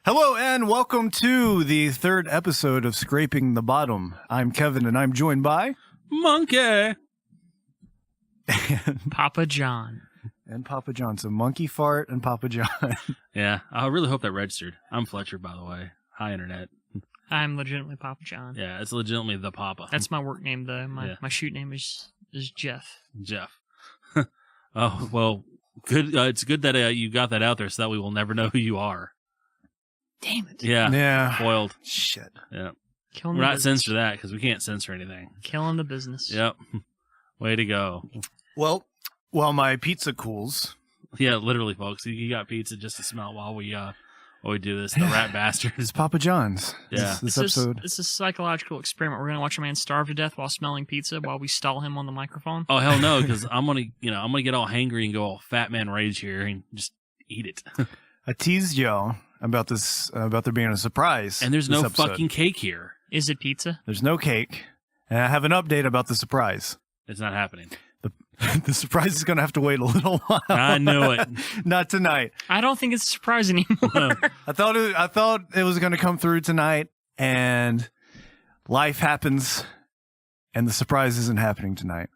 Hello and welcome to the third episode of Scraping the Bottom. I'm Kevin and I'm joined by... Monkey! Papa John. And Papa John. So Monkey Fart and Papa John. Yeah, I really hope that registered. I'm Fletcher, by the way. Hi, Internet. I'm legitimately Papa John. Yeah, it's legitimately the Papa. That's my work name, though. My shoot name is Jeff. Jeff. Oh, well, good. It's good that you got that out there so that we will never know who you are. Damn it. Yeah. Foiled. Shit. Yeah. Killing We're the not business. censor that because we can't censor anything. Killing the business. Yep. Way to go. Well, while my pizza cools... Yeah, literally, folks. You got pizza just to smell while we do this. The rat bastard. It's Papa John's. Yeah. This episode. It's a psychological experiment. We're going to watch a man starve to death while smelling pizza while we stall him on the microphone. Oh, hell no, because I'm gonna get all hangry and go all fat man rage here and just eat it. I teased y'all about this, about there being a surprise. And there's this no episode. fucking cake here. Is it pizza? There's no cake. And I have an update about the surprise. It's not happening. The surprise is going to have to wait a little while. I knew it. Not tonight. I don't think it's a surprise anymore. I thought it was going to come through tonight, and life happens, and the surprise isn't happening tonight.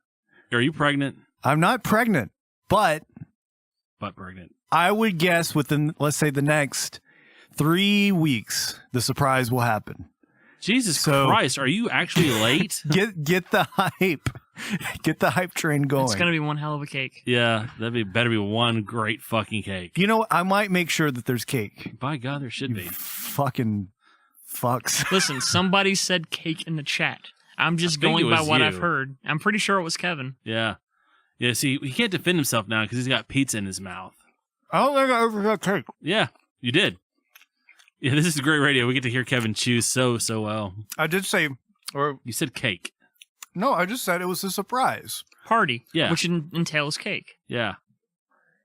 Are you pregnant? I'm not pregnant, but Pregnant. I would guess within, let's say, the next 3 weeks, the surprise will happen. Jesus So- Christ, are you actually late? Get the hype. Get the hype train going. It's going to be one hell of a cake. Yeah, better be one great fucking cake. You know, I might make sure that there's cake. By God, there should You be. fucking fucks. Listen, somebody said cake in the chat. I'm just I think going it by was what you. I've heard. I'm pretty sure it was Kevin. Yeah. Yeah, see, he can't defend himself now because he's got pizza in his mouth. I don't think I ever got cake. Yeah, you did. Yeah, this is great radio. We get to hear Kevin chew so well. I did say, or You said cake. no, I just said it was a surprise. Party. Yeah. Which entails cake. Yeah.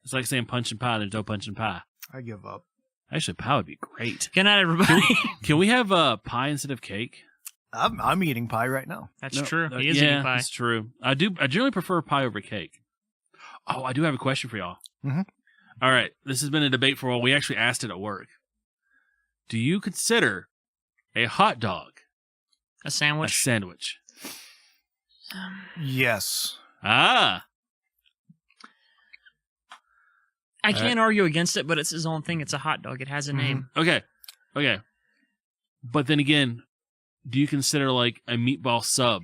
It's like saying punch and pie. There's no punch and pie. I give up. Actually, pie would be great. Good night, everybody. Can we have pie instead of cake? I'm eating pie right now. That's No, true. He is yeah, eating pie. that's true. I generally prefer pie over cake. Oh, I do have a question for y'all. Mhm. All right, this has been a debate for a while. We actually asked it at work. Do you consider a hot dog A a sandwich. sandwich? Yes. Ah, I can't argue against it, but it's his own thing. It's a hot dog. It has a name. okay. But then again, do you consider like a meatball sub?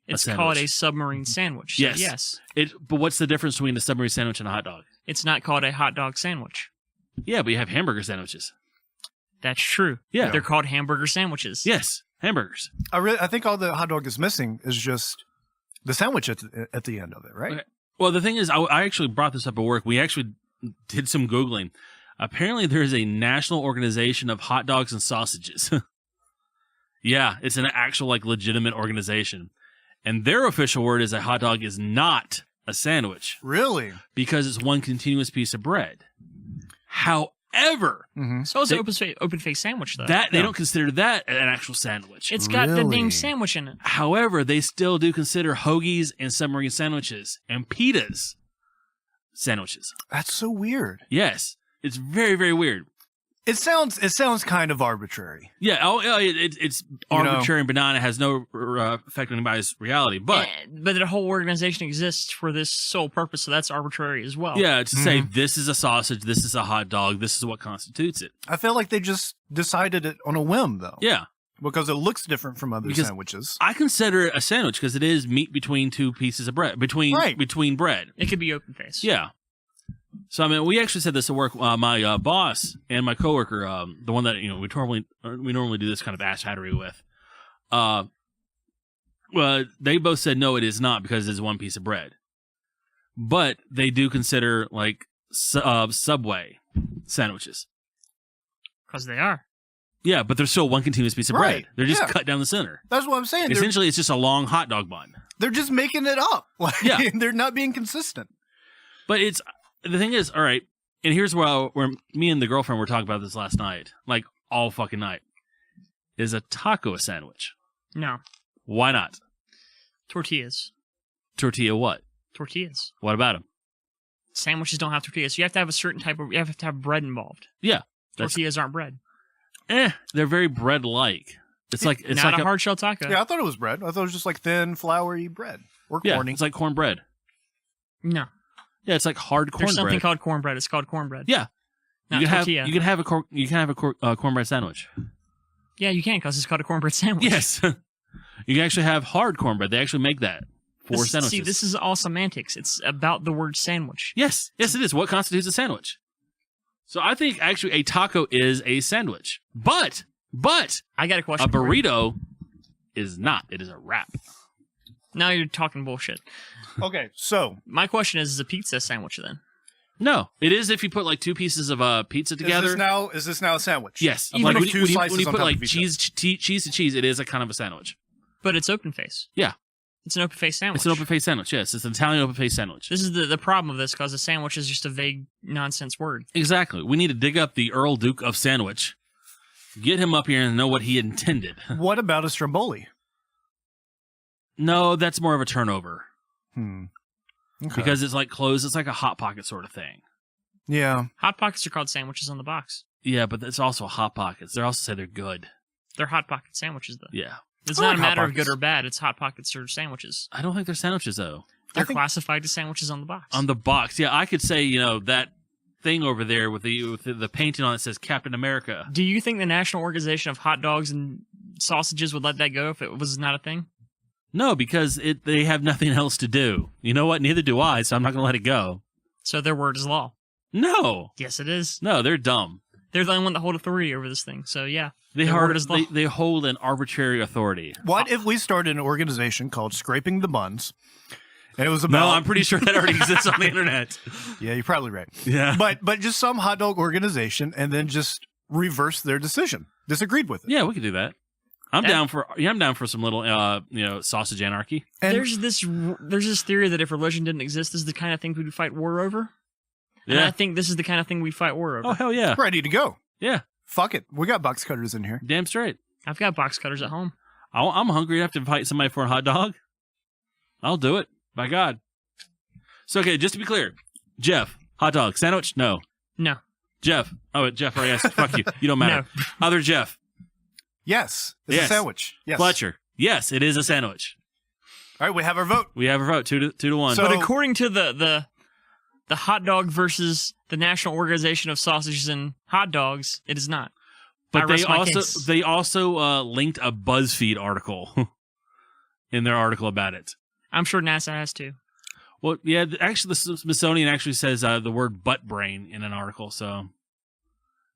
It's sandwich? called a submarine sandwich. So Yes. yes. But what's the difference between a submarine sandwich and a hot dog? It's not called a hot dog sandwich. Yeah, but you have hamburger sandwiches. That's true. Yeah. But they're called hamburger sandwiches. Yes, hamburgers. I think all the hot dog is missing is just the sandwich at the end of it, right? Okay. Well, the thing is, I actually brought this up at work. We actually did some Googling. Apparently, there is a national organization of hot dogs and sausages. Yeah, it's an actual, like, legitimate organization. And their official word is a hot dog is not a sandwich Really? because it's one continuous piece of bread. However, Mm-hmm. So it's They- an open-faced sandwich, though. that they Yeah. don't consider that an actual sandwich. It's got the Really? name sandwich in it. However, they still do consider hoagies and submarine sandwiches and pitas sandwiches. That's so weird. Yes, it's very, very weird. It sounds kind of arbitrary. Yeah, it's arbitrary and banana. It has no effect on anybody's reality. But But the whole organization exists for this sole purpose, so that's arbitrary as well. yeah, to say this is a sausage, this is a hot dog, this is what constitutes it. I feel like they just decided it on a whim, though. Yeah, Because it looks different from other Because- sandwiches. I consider it a sandwich because it is meat between two pieces of bread, between bread. It could be open-faced. Yeah. So I mean, we actually said this at work. My boss and my coworker, the one that we normally do this kind of ass hattery with, well, they both said no, it is not because it's one piece of bread. But they do consider like Subway sandwiches. Because they are. Yeah, but they're still one continuous piece of Right, bread. They're just yeah. cut down the center. That's what I'm saying. Essentially, it's just a long hot dog bun. They're just making it up. Like, Yeah. They're not being consistent. But the thing is, all right, and here's where me and the girlfriend were talking about this last night, like all fucking night. Is a taco a sandwich? No. Why not? Tortillas. Tortilla what? Tortillas. What about them? Sandwiches don't have tortillas. So you have to have a certain type of... You have to have bread involved. Yeah. Tortillas aren't bread. They're very bread-like. It's like it's not like a hard shell taco. Yeah, I thought it was bread. I thought it was just like thin, floury bread or yeah, corny. it's like cornbread. No, Yeah, it's like hard there's something cornbread. called cornbread. It's called cornbread. Yeah, not you can tortilla. have you can have a cornbread sandwich. Yeah, you can because it's called a cornbread sandwich. Yes, you can actually have hard cornbread. They actually make that for sandwiches. See, this is all semantics. It's about the word sandwich. Yes, it is. What constitutes a sandwich? So I think actually a taco is a sandwich, but I got a question. a burrito is not. It is a wrap. Now you're talking bullshit. Okay, so My question is a pizza a sandwich then? No, it is if you put like two pieces of pizza together. is this now a sandwich? Yes, Even like if when, two when you, slices when you on put top like of each cheese to cheese, it is a kind of a sandwich. But it's open face. Yeah. It's an open face sandwich. It's an open face sandwich. Yes, it's an Italian open face sandwich. This is the problem of this because a sandwich is just a vague nonsense word. Exactly. We need to dig up the Earl Duke of Sandwich, get him up here and know what he intended. What about a stromboli? No, that's more of a turnover Okay. because it's like closed. It's like a hot pocket sort of thing. Yeah. Hot Pockets are called sandwiches on the box. Yeah, but it's also hot pockets. They also say they're good. They're Hot Pocket sandwiches though. Yeah, It's I not like a Hot matter of Pockets. good or bad. It's Hot Pockets or sandwiches. I don't think they're sandwiches though. They're think- classified as sandwiches on the box. On the box, yeah, I could say that thing over there with the painting on it says Captain America. Do you think the National Organization of Hot Dogs and Sausages would let that go if it was not a thing? No, because they have nothing else to do. You know what? Neither do I, so I'm not going to let it go. So their word is law. No, Yes, it is. no, they're dumb. They're the only one that hold authority over this thing. So yeah, They their hold, word is law. they hold an arbitrary authority. What if we started an organization called Scraping the Buns? And it was about. No, I'm pretty sure that already exists on the internet. Yeah, you're probably right. Yeah. But just some hot dog organization, and then just reverse their decision. Disagreed with it. Yeah, we could do that. I'm down for some little sausage anarchy. And there's this theory that if religion didn't exist, this is the kind of thing we'd fight war over. And Yeah. I think this is the kind of thing we fight war over. Oh hell yeah. ready to go. Yeah. Fuck it. We got box cutters in here. Damn straight. I've got box cutters at home. I'm hungry enough to fight somebody for a hot dog. I'll do it. By God. So okay, just to be clear, Jeff, hot dog sandwich? No. No. Jeff. Oh, Jeff already asked. Fuck you. You don't matter. Other Jeff. Yes. It's Yes. a sandwich. Yes. Fletcher. Yes, it is a sandwich. All right, we have our vote. We have a vote 2-1. So- But according to the hot dog versus the National Organization of Sausages and Hot Dogs, it is not. I but they rest my also case. they also linked a BuzzFeed article in their article about it. I'm sure NASA has too. Well, yeah, actually, the Smithsonian actually says the word butt brain in an article. So,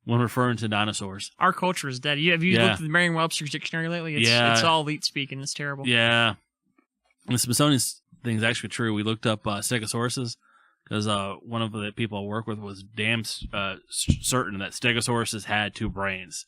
when referring to dinosaurs, Our culture is dead. Have you Yeah. looked at the Merriam-Webster's dictionary lately? Yeah. It's all elite speaking. It's terrible. yeah, and the Smithsonian thing is actually true. We looked up stegosauruses because one of the people I work with was damn certain that stegosauruses had two brains.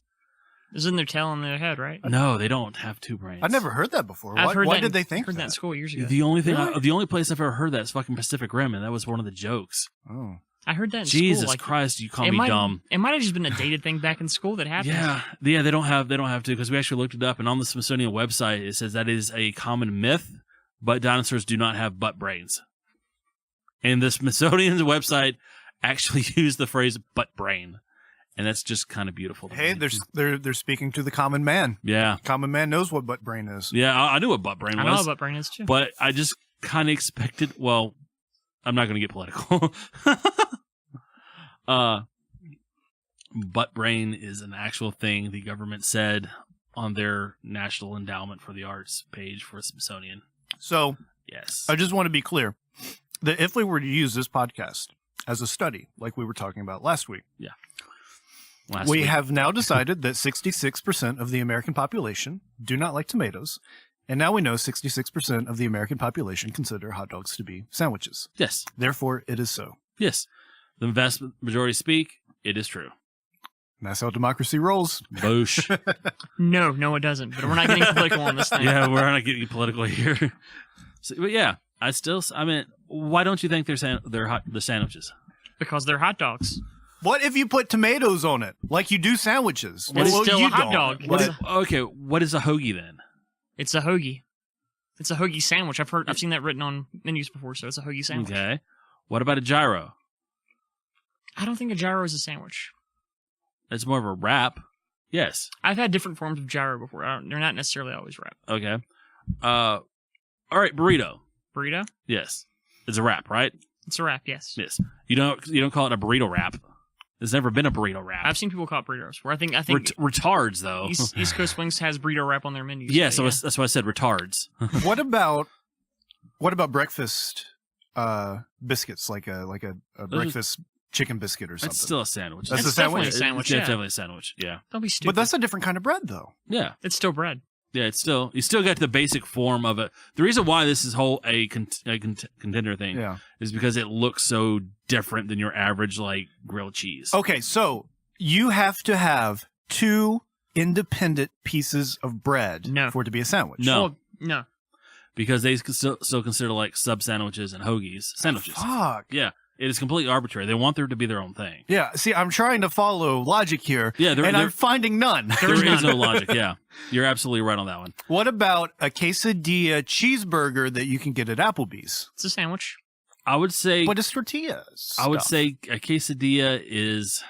It's in their tail and their head, right? No, they don't have two brains. I've never heard that before. I've heard Why that did they think heard that that? in school years ago. The only thing, Really? the only place I've ever heard that is fucking Pacific Rim, and that was one of the jokes. Oh. I heard that in Jesus school. Like, Christ, you call it me might, dumb. It might have just been a dated thing back in school that happened. Yeah, they don't have to because we actually looked it up, and on the Smithsonian website it says that is a common myth, but dinosaurs do not have butt brains. And the Smithsonian's website actually used the phrase "butt brain," and that's just kind of beautiful. to Hey, me. they're speaking to the common man. yeah, Common man knows what butt brain is. yeah. I knew what butt brain I know was, what brain is too. but I just kind of expected. Well, I'm not going to get political. Butt brain is an actual thing the government said on their National Endowment for the Arts page for Smithsonian. So Yes. I just want to be clear that if we were to use this podcast as a study, like we were talking about last week, Last we week. have now decided that 66% of the American population do not like tomatoes. And now we know 66% of the American population consider hot dogs to be sandwiches. Yes. Therefore, it is so. Yes. The vast majority speak. It is true. And that's how democracy rolls. Boosh. No, it doesn't. But we're not getting political on this thing. Yeah, we're not getting political here. So, but yeah, I mean, why don't you think they're the sandwiches? Because they're hot dogs. What if you put tomatoes on it, like you do sandwiches? It's still you a hot don't. dog. But- It's Okay, what is a hoagie then? It's a hoagie. It's a hoagie sandwich. I've seen that written on menus before, so it's a hoagie sandwich. Okay. What about a gyro? I don't think a gyro is a sandwich. It's more of a wrap. Yes. I've had different forms of gyro before. They're not necessarily always wrap. Okay. All right, burrito. Burrito? Yes. It's a wrap, right? It's a wrap, yes. Yes. You don't call it a burrito wrap. There's never been a burrito wrap. I've seen people call it burritos. Where I think retards though. East Coast Wings has burrito wrap on their menus. Yeah, so that's why I said retards. What about breakfast biscuits, like a breakfast chicken biscuit or something? It's still a sandwich. That's It's a sandwich? definitely a sandwich, It's yeah. definitely a sandwich. Yeah. Don't be stupid. But that's a different kind of bread, though. Yeah. It's still bread. Yeah, it's still you still got the basic form of it. The reason why this is a contender thing Yeah. is because it looks so different than your average like grilled cheese. Okay, so you have to have 2 independent pieces of bread No. for it to be a sandwich. No. Well, no. Because they still consider like sub sandwiches and hoagies sandwiches. Fuck. Yeah, it is completely arbitrary. They want there to be their own thing. Yeah, see, I'm trying to follow logic here, Yeah, and I'm finding none. there is no logic. Yeah, you're absolutely right on that one. What about a quesadilla cheeseburger that you can get at Applebee's? It's a sandwich. I would say. But it's tortillas. I would stuff. say a quesadilla is.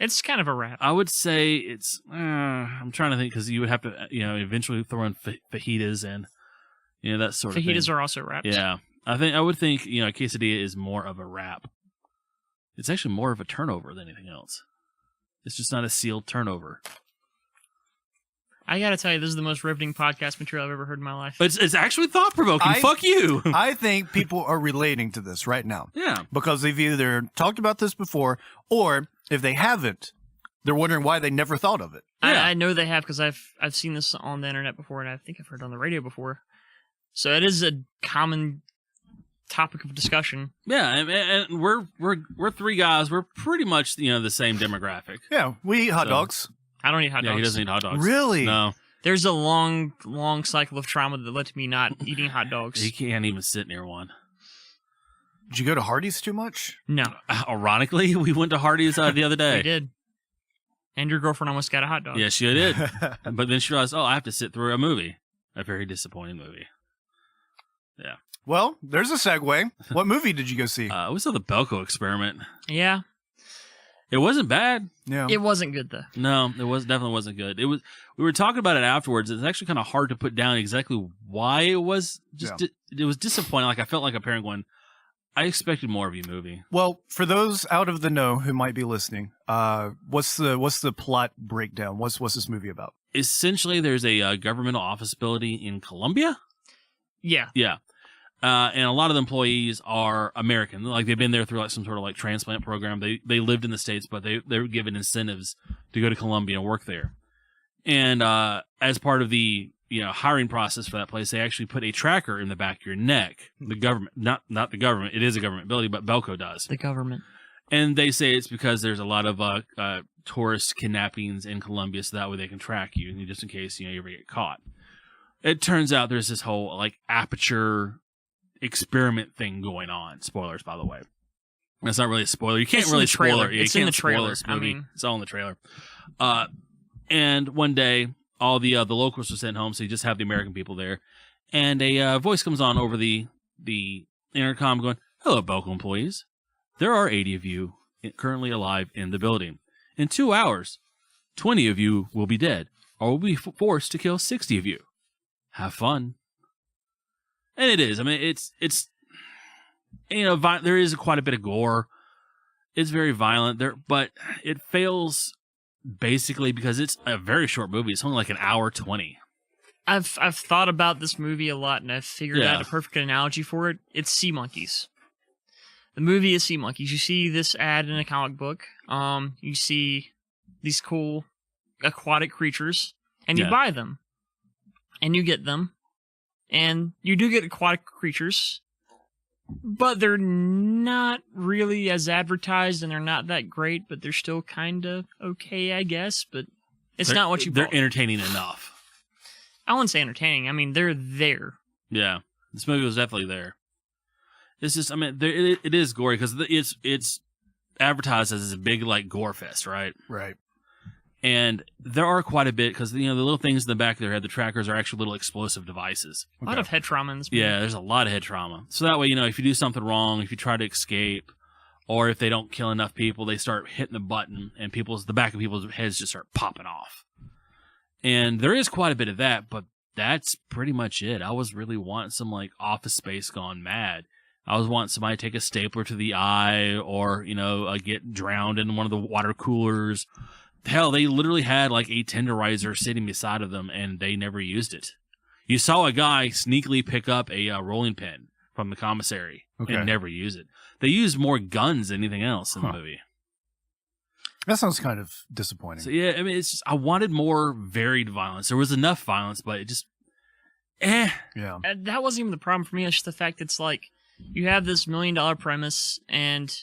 It's kind of a wrap. I would say it's. I'm trying to think because you would have to, eventually throw in fajitas and, that sort of thing. Fajitas are also wraps. Yeah, I would think a quesadilla is more of a wrap. It's actually more of a turnover than anything else. It's just not a sealed turnover. I gotta tell you, this is the most riveting podcast material I've ever heard in my life. It's actually thought provoking. Fuck you. I think people are relating to this right now. Yeah. Because they've either talked about this before, or if they haven't, they're wondering why they never thought of it. Yeah. I know they have because I've seen this on the internet before, and I think I've heard it on the radio before. So it is a common topic of discussion. Yeah, and we're 3 guys. We're pretty much the same demographic. Yeah, we eat hot So- dogs. I don't eat hot dogs. Yeah, he doesn't eat hot dogs. Really? No, There's a long cycle of trauma that led to me not eating hot dogs. he can't even sit near one. Did you go to Hardee's too much? No, Ironically, we went to Hardee's the other I day. did. And your girlfriend almost got a hot dog. Yeah, she did. But then she realized, I have to sit through a movie. A very disappointing movie. Yeah. Well, there's a segue. What movie did you go see? We saw the Belko Experiment. Yeah, It wasn't bad. Yeah. it wasn't good though. No, definitely wasn't good. We were talking about it afterwards. It's actually kind of hard to put down exactly why it was. It was disappointing. Like I felt like a parent going, I expected more of you, movie. Well, for those out of the know who might be listening, what's the plot breakdown? What's this movie about? Essentially, there's a governmental office building in Colombia. Yeah, Yeah. And a lot of the employees are American. Like they've been there through like some sort of like transplant program. They lived in the States, but they were given incentives to go to Colombia and work there. And as part of the hiring process for that place, they actually put a tracker in the back of your neck. The government, not the government. It is a government building, but Belko does. the government. And they say it's because there's a lot of tourist kidnappings in Colombia, so that way they can track you, just in case you ever get caught. It turns out there's this whole like aperture experiment thing going on. Spoilers, by the way. That's not really a spoiler. You can't It's in really the trailer. spoiler. Yeah, It's you in can't the spoil trailer. this I movie. mean- It's all in the trailer. And one day, all the locals were sent home, so you just have the American people there. And a voice comes on over the intercom, going, "Hello, Belko employees. There are 80 of you currently alive in the building. In 2 hours, 20 of you will be dead, or will be forced to kill 60 of you. Have fun." And it is. I mean, it's there is quite a bit of gore. It's very violent there, but it fails basically because it's a very short movie. It's only like an hour 20. I've thought about this movie a lot, and I've figured Yeah. out a perfect analogy for it. It's sea monkeys. The movie is sea monkeys. You see this ad in a comic book. You see these cool aquatic creatures, and you Yeah. buy them, and you get them, and you do get aquatic creatures, but they're not really as advertised, and they're not that great, but they're still kind of okay, I guess. But it's not what you They're bought. entertaining enough. I wouldn't say entertaining. I mean, they're there. Yeah, this movie was definitely there. It's just, I mean, it is gory because it's advertised as a big like gore fest, right? Right. And there are quite a bit because the little things in the back of their head, the trackers, are actually little explosive devices. A lot of head trauma in this movie. Yeah, there's a lot of head trauma. So that way, if you do something wrong, if you try to escape, or if they don't kill enough people, they start hitting the button, and the back of people's heads just start popping off. And there is quite a bit of that, but that's pretty much it. I was really wanting some like Office Space gone mad. I was wanting somebody to take a stapler to the eye, or get drowned in one of the water coolers. Hell, they literally had like a tenderizer sitting beside of them, and they never used it. You saw a guy sneakily pick up a rolling pin from the commissary and never use it. They used more guns than anything else in the movie. That sounds kind of disappointing. So yeah, I mean, it's just, I wanted more varied violence. There was enough violence, but it just, Yeah. And that wasn't even the problem for me. It's just the fact it's like you have this $1 million premise, and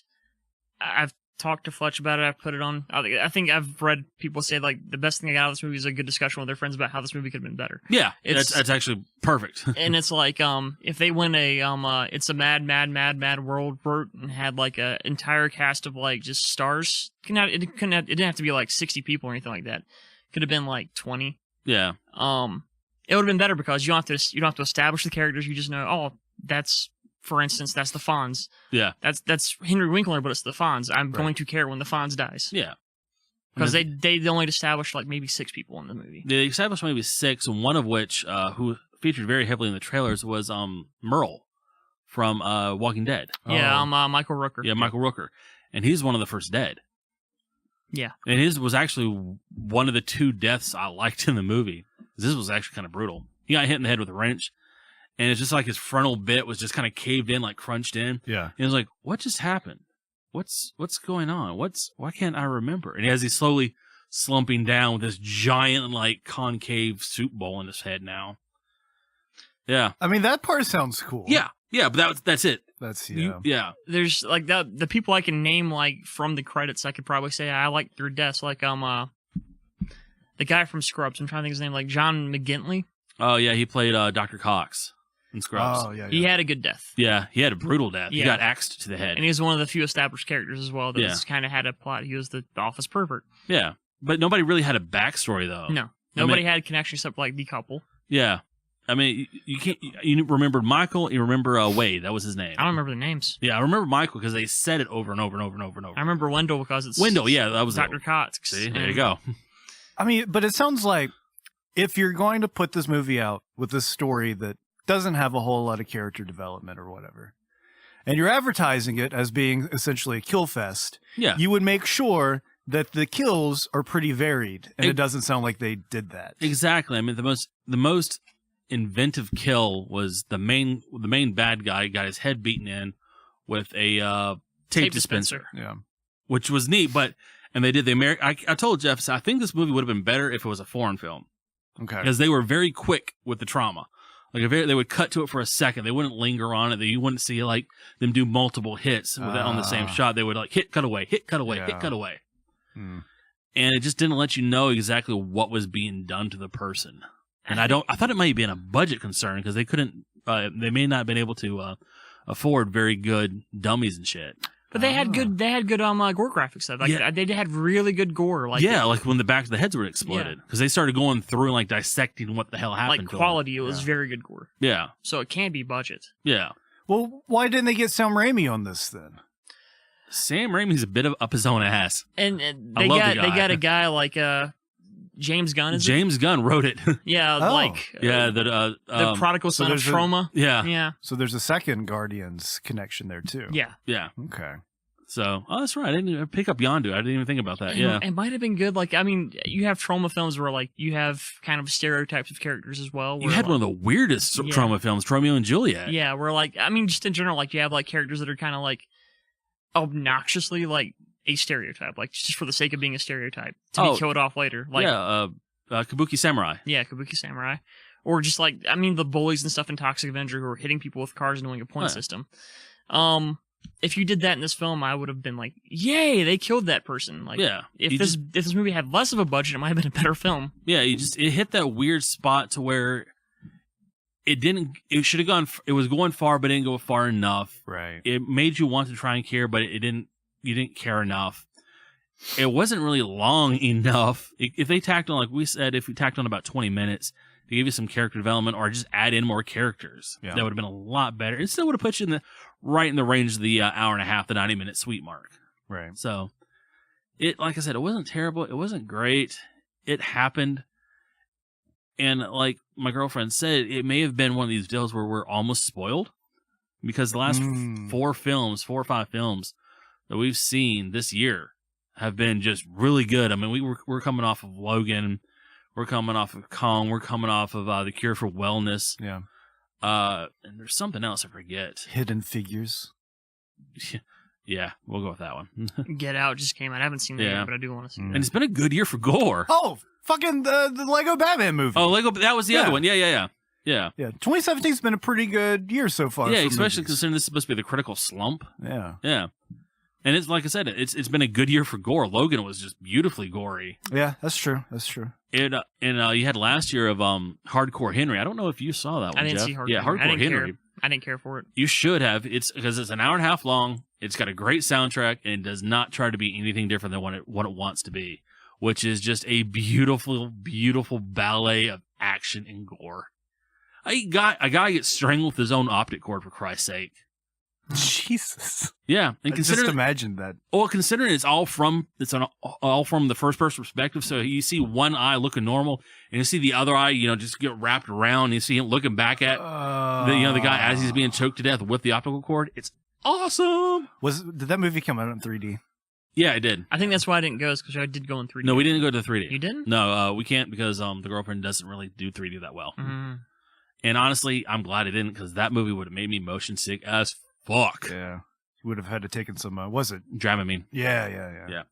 I've talked to Fletch about it. I've put it on. I think I've read people say like the best thing I got out of this movie is a good discussion with their friends about how this movie could have been better. Yeah, that's actually perfect. And it's like if they went it's a mad world route and had like a entire cast of like just stars. It didn't have to be like 60 people or anything like that. Could have been like 20. Yeah. It would have been better because you don't have to establish the characters. You just know, that's, for instance, that's the Fonz. Yeah. That's Henry Winkler, but it's the Fonz. I'm going to care when the Fonz dies. Yeah. Because they only established like maybe 6 people in the movie. They established maybe 6, and one of which, who featured very heavily in the trailers, was Merle from Walking Dead. Yeah, Michael Rooker. Yeah, Michael Rooker. And he's one of the first dead. Yeah. And his was actually one of the 2 deaths I liked in the movie. This was actually kind of brutal. He got hit in the head with a wrench, and it's just like his frontal bit was just kind of caved in, like crunched in. Yeah. And it was like, what just happened? What's going on? Why can't I remember? And as he's slowly slumping down with this giant, like, concave soup bowl in his head now. Yeah. I mean, that part sounds cool. Yeah. Yeah, but that's it. That's, Yeah. There's like the people I can name like from the credits. I could probably say I like their deaths. Like the guy from Scrubs. I'm trying to think of his name. Like John McGintley. Oh yeah, he played Dr. Cox in Scrubs. Oh yeah. He had a good death. Yeah, he had a brutal death. Yeah. He got axed to the head. And he was one of the few established characters as well that Yeah. kind of had a plot. He was the office pervert. Yeah, but nobody really had a backstory though. No, nobody had connection except like the couple. Yeah. I mean, you can't. You remember Michael. You remember Wade. That was his name. I don't remember the names. Yeah, I remember Michael because they said it over and over and over and over and over. I remember Wendell because it's Wendell. Yeah, that was Dr. Cox. See, there you go. I mean, but it sounds like if you're going to put this movie out with this story that doesn't have a whole lot of character development or whatever, and you're advertising it as being essentially a kill fest, Yeah, you would make sure that the kills are pretty varied, and it doesn't sound like they did that. exactly. I mean, the most inventive kill was the main bad guy got his head beaten in with a tape dispenser, Yeah. which was neat. And they did the American. I told Jeff, so I think this movie would have been better if it was a foreign film Okay. because they were very quick with the trauma. Like if they would cut to it for a second, they wouldn't linger on it. You wouldn't see like them do multiple hits with it on the same shot. They would like hit, cut away, hit, cut away, hit, cut away. Hmm. And it just didn't let you know exactly what was being done to the person. And I thought it might have been a budget concern because they may not have been able to afford very good dummies and shit. But they had good gore graphics though. Like Yeah. they had really good gore. Like Like when the back of the heads were exploded because they started going through and like dissecting what the hell happened. like to quality. It was very good gore. them. Yeah, So it can be budget. yeah. Well, why didn't they get Sam Raimi on this then? Sam Raimi's a bit of up his own ass. And I they love got the guy. they got a guy like James Gunn. Is it? James Gunn wrote it. Yeah, Oh. like Yeah, the prodigal so son of there's a- Trauma. yeah, Yeah, So there's a second Guardians connection there too. yeah. yeah. Okay. So, that's right. I didn't even pick up Yondu. I didn't even think about that. And Yeah, it might have been good. Like, I mean, you have trauma films where like you have kind of stereotypes of characters as well. you where, had like, one of the weirdest Yeah. trauma films, Romeo and Juliet. Yeah, where like I mean, just in general, like you have like characters that are kind of like obnoxiously like a stereotype, like just for the sake of being a stereotype to be killed off later. Like, Kabuki Samurai. yeah, Kabuki Samurai, or just like I mean, the bullies and stuff in Toxic Avenger who are hitting people with cars and doing a point Oh, yeah. system. If you did that in this film, I would have been like, "Yay, they killed that person!" Like, Yeah, if you this movie had less of a budget, it might have been a better film. Yeah, it hit that weird spot to where it should have gone, it was going far, but it didn't go far enough. Right. It made you want to try and care, but you didn't care enough. it wasn't really long enough. If they tacked on, like we said, if we tacked on about 20 minutes to give you some character development or just add in more characters, that would have been a lot better. It still would have put you right in the range of the hour and a half, the 90-minute sweet mark. Right. So, like I said, it wasn't terrible. It wasn't great. It happened. And like my girlfriend said, it may have been one of these deals where we're almost spoiled because the last 4 or 5 films that we've seen this year have been just really good. I mean, we're coming off of Logan, we're coming off of Kong, we're coming off of The Cure for Wellness. Yeah. And there's something else I forget. Hidden Figures. Yeah, we'll go with that one. Get Out just came out. I haven't seen that yet, but I do want to see And it's been a good year for gore. Oh, fucking the Lego Batman movie. Oh, that was the other one. Yeah. Yeah. 2017's been a pretty good year so far. Yeah, for especially movies. considering this is supposed to be the critical slump. Yeah. Yeah. And it's like I said, it's been a good year for gore. Logan was just beautifully gory. Yeah, that's true. That's true. And you had last year of Hardcore Henry. I don't know if you saw that one. I didn't Jeff. see Hardcore. Yeah, Hardcore Henry. I didn't care for it. You should have. It's because it's an hour and a half long. It's got a great soundtrack and does not try to be anything different than what it wants to be, which is just a beautiful, beautiful ballet of action and gore. A guy gets strangled with his own optic cord, for Christ's sake. Jesus. Yeah, and Just considering imagine that. well, considering it's all from the first person perspective, so you see one eye looking normal, and you see the other eye, just get wrapped around. And you see him looking back at the guy as he's being choked to death with the optical cord. It's awesome. Did that movie come out in 3D? Yeah, it did. I think that's why I didn't go, is because I did go in 3D. No, we didn't go to 3D. You didn't? No, we can't because the girlfriend doesn't really do 3D that well. Mm. And honestly, I'm glad I didn't because that movie would have made me motion sick as fuck. Yeah. You would have had to taken some, was it? Dramamine. Yeah.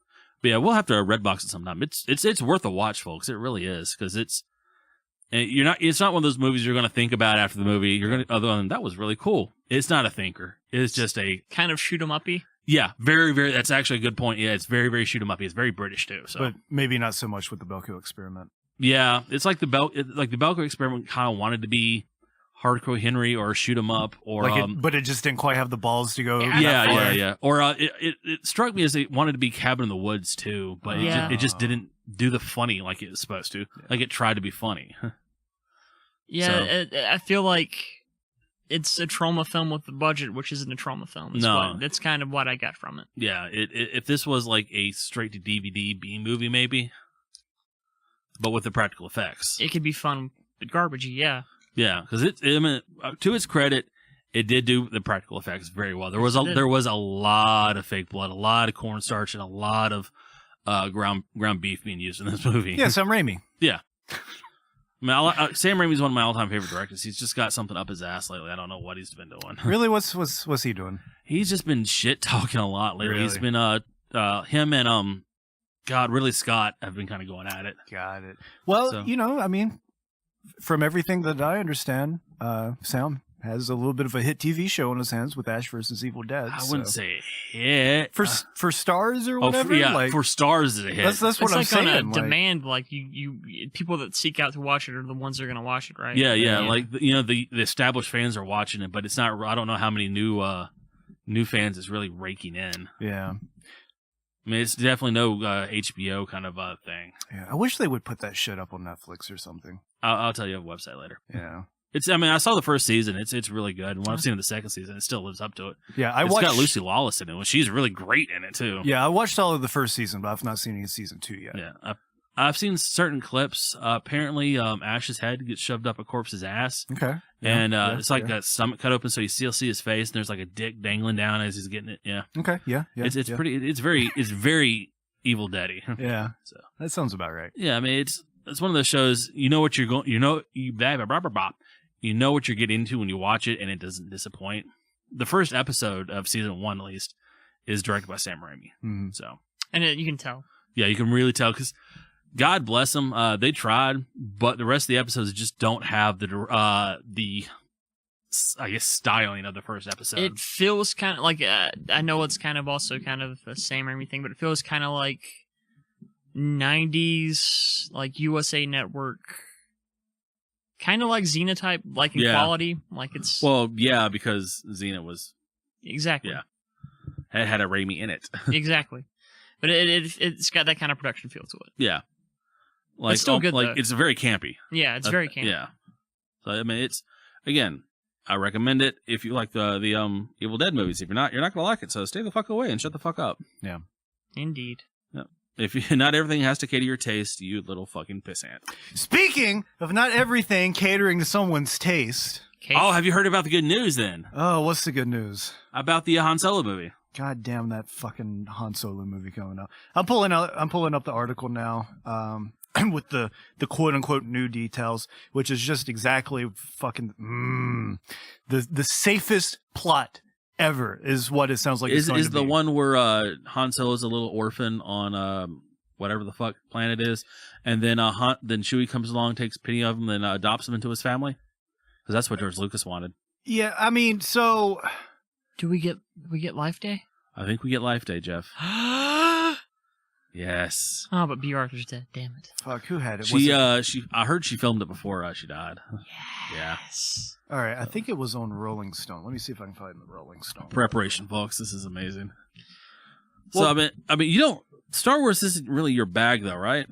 But yeah, we'll have to Redbox it sometime. It's worth a watch, folks. It really is because it's not one of those movies you're going to think about after the movie. You're going to, other than that was really cool. It's not a thinker. It's just a kind of shoot 'em uppy. Yeah, very, very. That's actually a good point. Yeah, it's very, very shoot 'em uppy. It's very British too. So, but maybe not so much with the Belko Experiment. Yeah, it's like the Belko Experiment kind of wanted to be Hardcore Henry or shoot 'em up or but it just didn't quite have the balls to go. Yeah. Or it struck me as they wanted to be Cabin in the Woods too, but it just didn't do the funny like it was supposed to. Like it tried to be funny. Yeah, so. I feel like it's a trauma film with the budget, which isn't a trauma film. That's kind of what I got from it. Yeah, if this was like a straight to DVD B movie, maybe, but with the practical effects, it could be fun but garbagey. Yeah. Yeah, because to its credit, it did do the practical effects very well. There was a lot of fake blood, a lot of cornstarch, and a lot of ground beef being used in this movie. Yeah, Sam Raimi. Yeah. Sam Raimi's one of my all-time favorite directors. He's just got something up his ass lately. I don't know what he's been doing. Really? What's he doing? He's just been shit-talking a lot lately. Really? He's been, him and, Ridley Scott have been kind of going at it. Got it. Well, from everything that I understand, Sam has a little bit of a hit TV show on his hands with Ash vs. Evil Dead. I wouldn't say hit. For Stars or whatever? For Stars is a hit. That's what I'm saying. On a demand, you people that seek out to watch it are the ones that are going to watch it, right? Yeah. Like, the established fans are watching it, but it's not, I don't know how many new fans it's really raking in. Yeah. I mean, it's definitely no HBO kind of thing. Yeah, I wish they would put that shit up on Netflix or something. I'll tell you a website later. Yeah. I saw the first season. It's really good. And when I've seen the second season, it still lives up to it. Yeah, It's got Lucy Lawless in it. She's really great in it, too. Yeah, I watched all of the first season, but I've not seen any season 2 yet. Yeah. I've seen certain clips. Apparently, Ash's head gets shoved up a corpse's ass. Okay. And it's like a stomach cut open, so you still see his face, and there's like a dick dangling down as he's getting it. Yeah. Okay. Yeah. It's pretty. It's very Evil Dead-y. Yeah. So that sounds about right. Yeah. I mean, it's one of those shows. You know what you're going. You know You know what you're getting into when you watch it, and it doesn't disappoint. The first episode of season 1, at least, is directed by Sam Raimi. Mm-hmm. So, and you can tell. Yeah, you can really tell because God bless them. They tried, but the rest of the episodes just don't have the I guess styling of the first episode. It feels kind of like I know it's kind of also kind of the Sam Raimi thing, but it feels kind of like 90s like USA Network. Kind of like Xena type, like in quality, like it's because Xena was exactly had a Raimi in it. Exactly, But it's got that kind of production feel to it. Yeah. Like, It's still good, like though. it's very campy. Yeah, it's very campy. Yeah. So I mean, it's again, I recommend it if you like the Evil Dead movies. If you're not gonna like it. So stay the fuck away and shut the fuck up. Yeah. Indeed. Yeah. If you, not everything has to cater to your taste, you little fucking pissant. Speaking of not everything catering to someone's taste. Okay. Oh, have you heard about the good news then? Oh, what's the good news? About the Han Solo movie. God damn that fucking Han Solo movie coming up. I'm pulling up the article now, with the quote unquote new details, which is just exactly fucking the safest plot ever is what it sounds like. Is it's going to the be. one where Han Solo's a little orphan on whatever the fuck planet is, and then then Chewie comes along, takes pity of him, then adopts him into his family? Because that's what George Lucas wanted. Yeah, I mean, so Do we get Life Day? I think we get Life Day, Jeff. Yes. Oh, but B. Arthur's dead. Damn it. fuck, who had it? I heard she filmed it before she died. Yeah. Yes. All right, I think it was on Rolling Stone. Let me see if I can find the Rolling Stone. Preparation, folks. This is amazing. Well- So I mean, you don't. Star Wars isn't really your bag, though, right?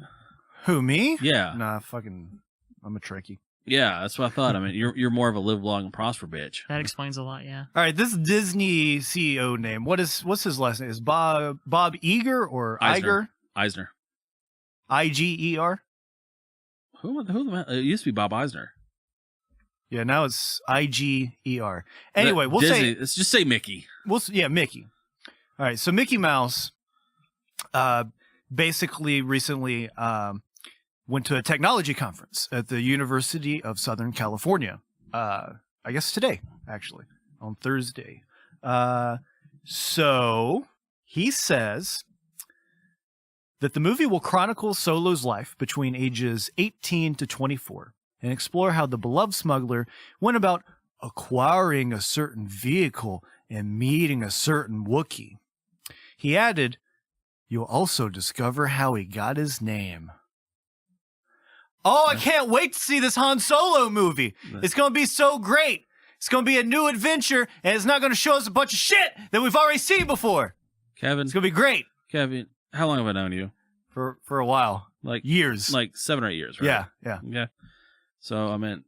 Who, me? Yeah. Nah, fucking, I'm a Trekkie. Yeah, that's what I thought. I mean, you're more of a live long and prosper bitch. That explains a lot, yeah. All right, this Disney CEO name. What's his last name? Is Bob Iger or Iger? Eisner. Iger? Who it used to be Bob Eisner. Yeah, now it's Iger. Anyway, we'll Disney, say let's just say Mickey. Mickey. All right, so Mickey Mouse basically recently went to a technology conference at the University of Southern California. I guess today, actually, on Thursday. So he says that the movie will chronicle Solo's life between ages 18 to 24 and explore how the beloved smuggler went about acquiring a certain vehicle and meeting a certain Wookiee. He added, "You'll also discover how he got his name." Oh, I can't wait to see this Han Solo movie. It's going to be so great. It's going to be a new adventure, and it's not going to show us a bunch of shit that we've already seen before. Kevin, It's going to be great. Kevin, how long have I known you? For a while. Like Years. like 7 or 8 years, right? Yeah, yeah. Yeah. So I mean,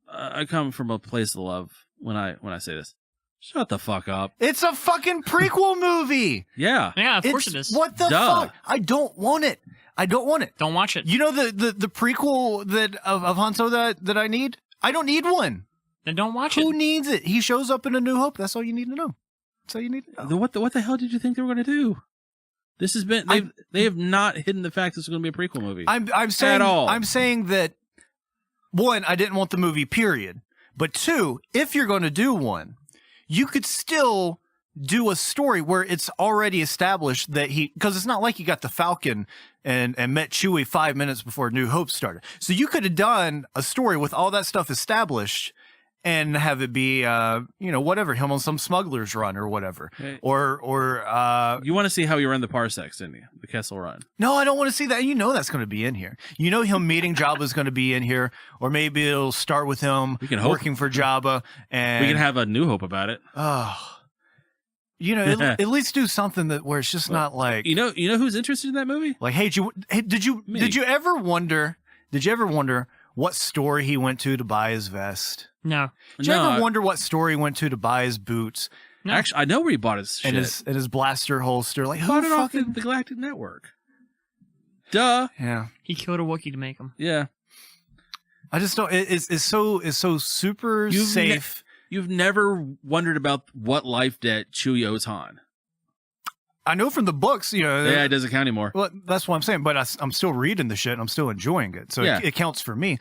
I come from a place of love when I say this. Shut the fuck up. It's a fucking prequel movie. Yeah. Yeah, of course It's- it is. What the Duh. fuck? I don't want it. Don't watch it. You know the prequel that of Han Solo that I need? I don't need one. Then don't watch Who it. needs it? He shows up in A New Hope. That's all you need to know. That's all you need to know. What the hell did you think they were going to do? This has been they have not hidden the fact this is going to be a prequel movie. I'm saying At all. I'm saying that one, I didn't want the movie, period. But two, if you're going to do one, you could still do a story where it's already established that because it's not like he got the Falcon and met Chewie 5 minutes before New Hope started. So you could have done a story with all that stuff established and have it be, whatever, him on some smuggler's run or whatever. Hey. Or You want to see how he ran the parsecs, didn't you? The Kessel Run. no, I don't want to see that. You know that's going to be in here. You know him meeting Jabba is going to be in here, or maybe it'll start with him We can hope. working for Jabba, and We can have a New Hope about it. at least do something where it's just not like You know who's interested in that movie? like, hey, did you ever wonder what store he went to buy his vest? No. Did you ever wonder what store he went to buy his boots No. Actually, I know where he bought his shit. and his blaster holster? Like, He who bought it off fucking the Galactic Network. Duh. yeah. He killed a Wookiee to make him. Yeah. I just don't. It's so super You've safe. You've never wondered about what life debt Chewie owes Han. I know from the books, Yeah, it doesn't count anymore. Well, that's what I'm saying. But I'm still reading the shit. And I'm still enjoying it, so Yeah. it counts for me.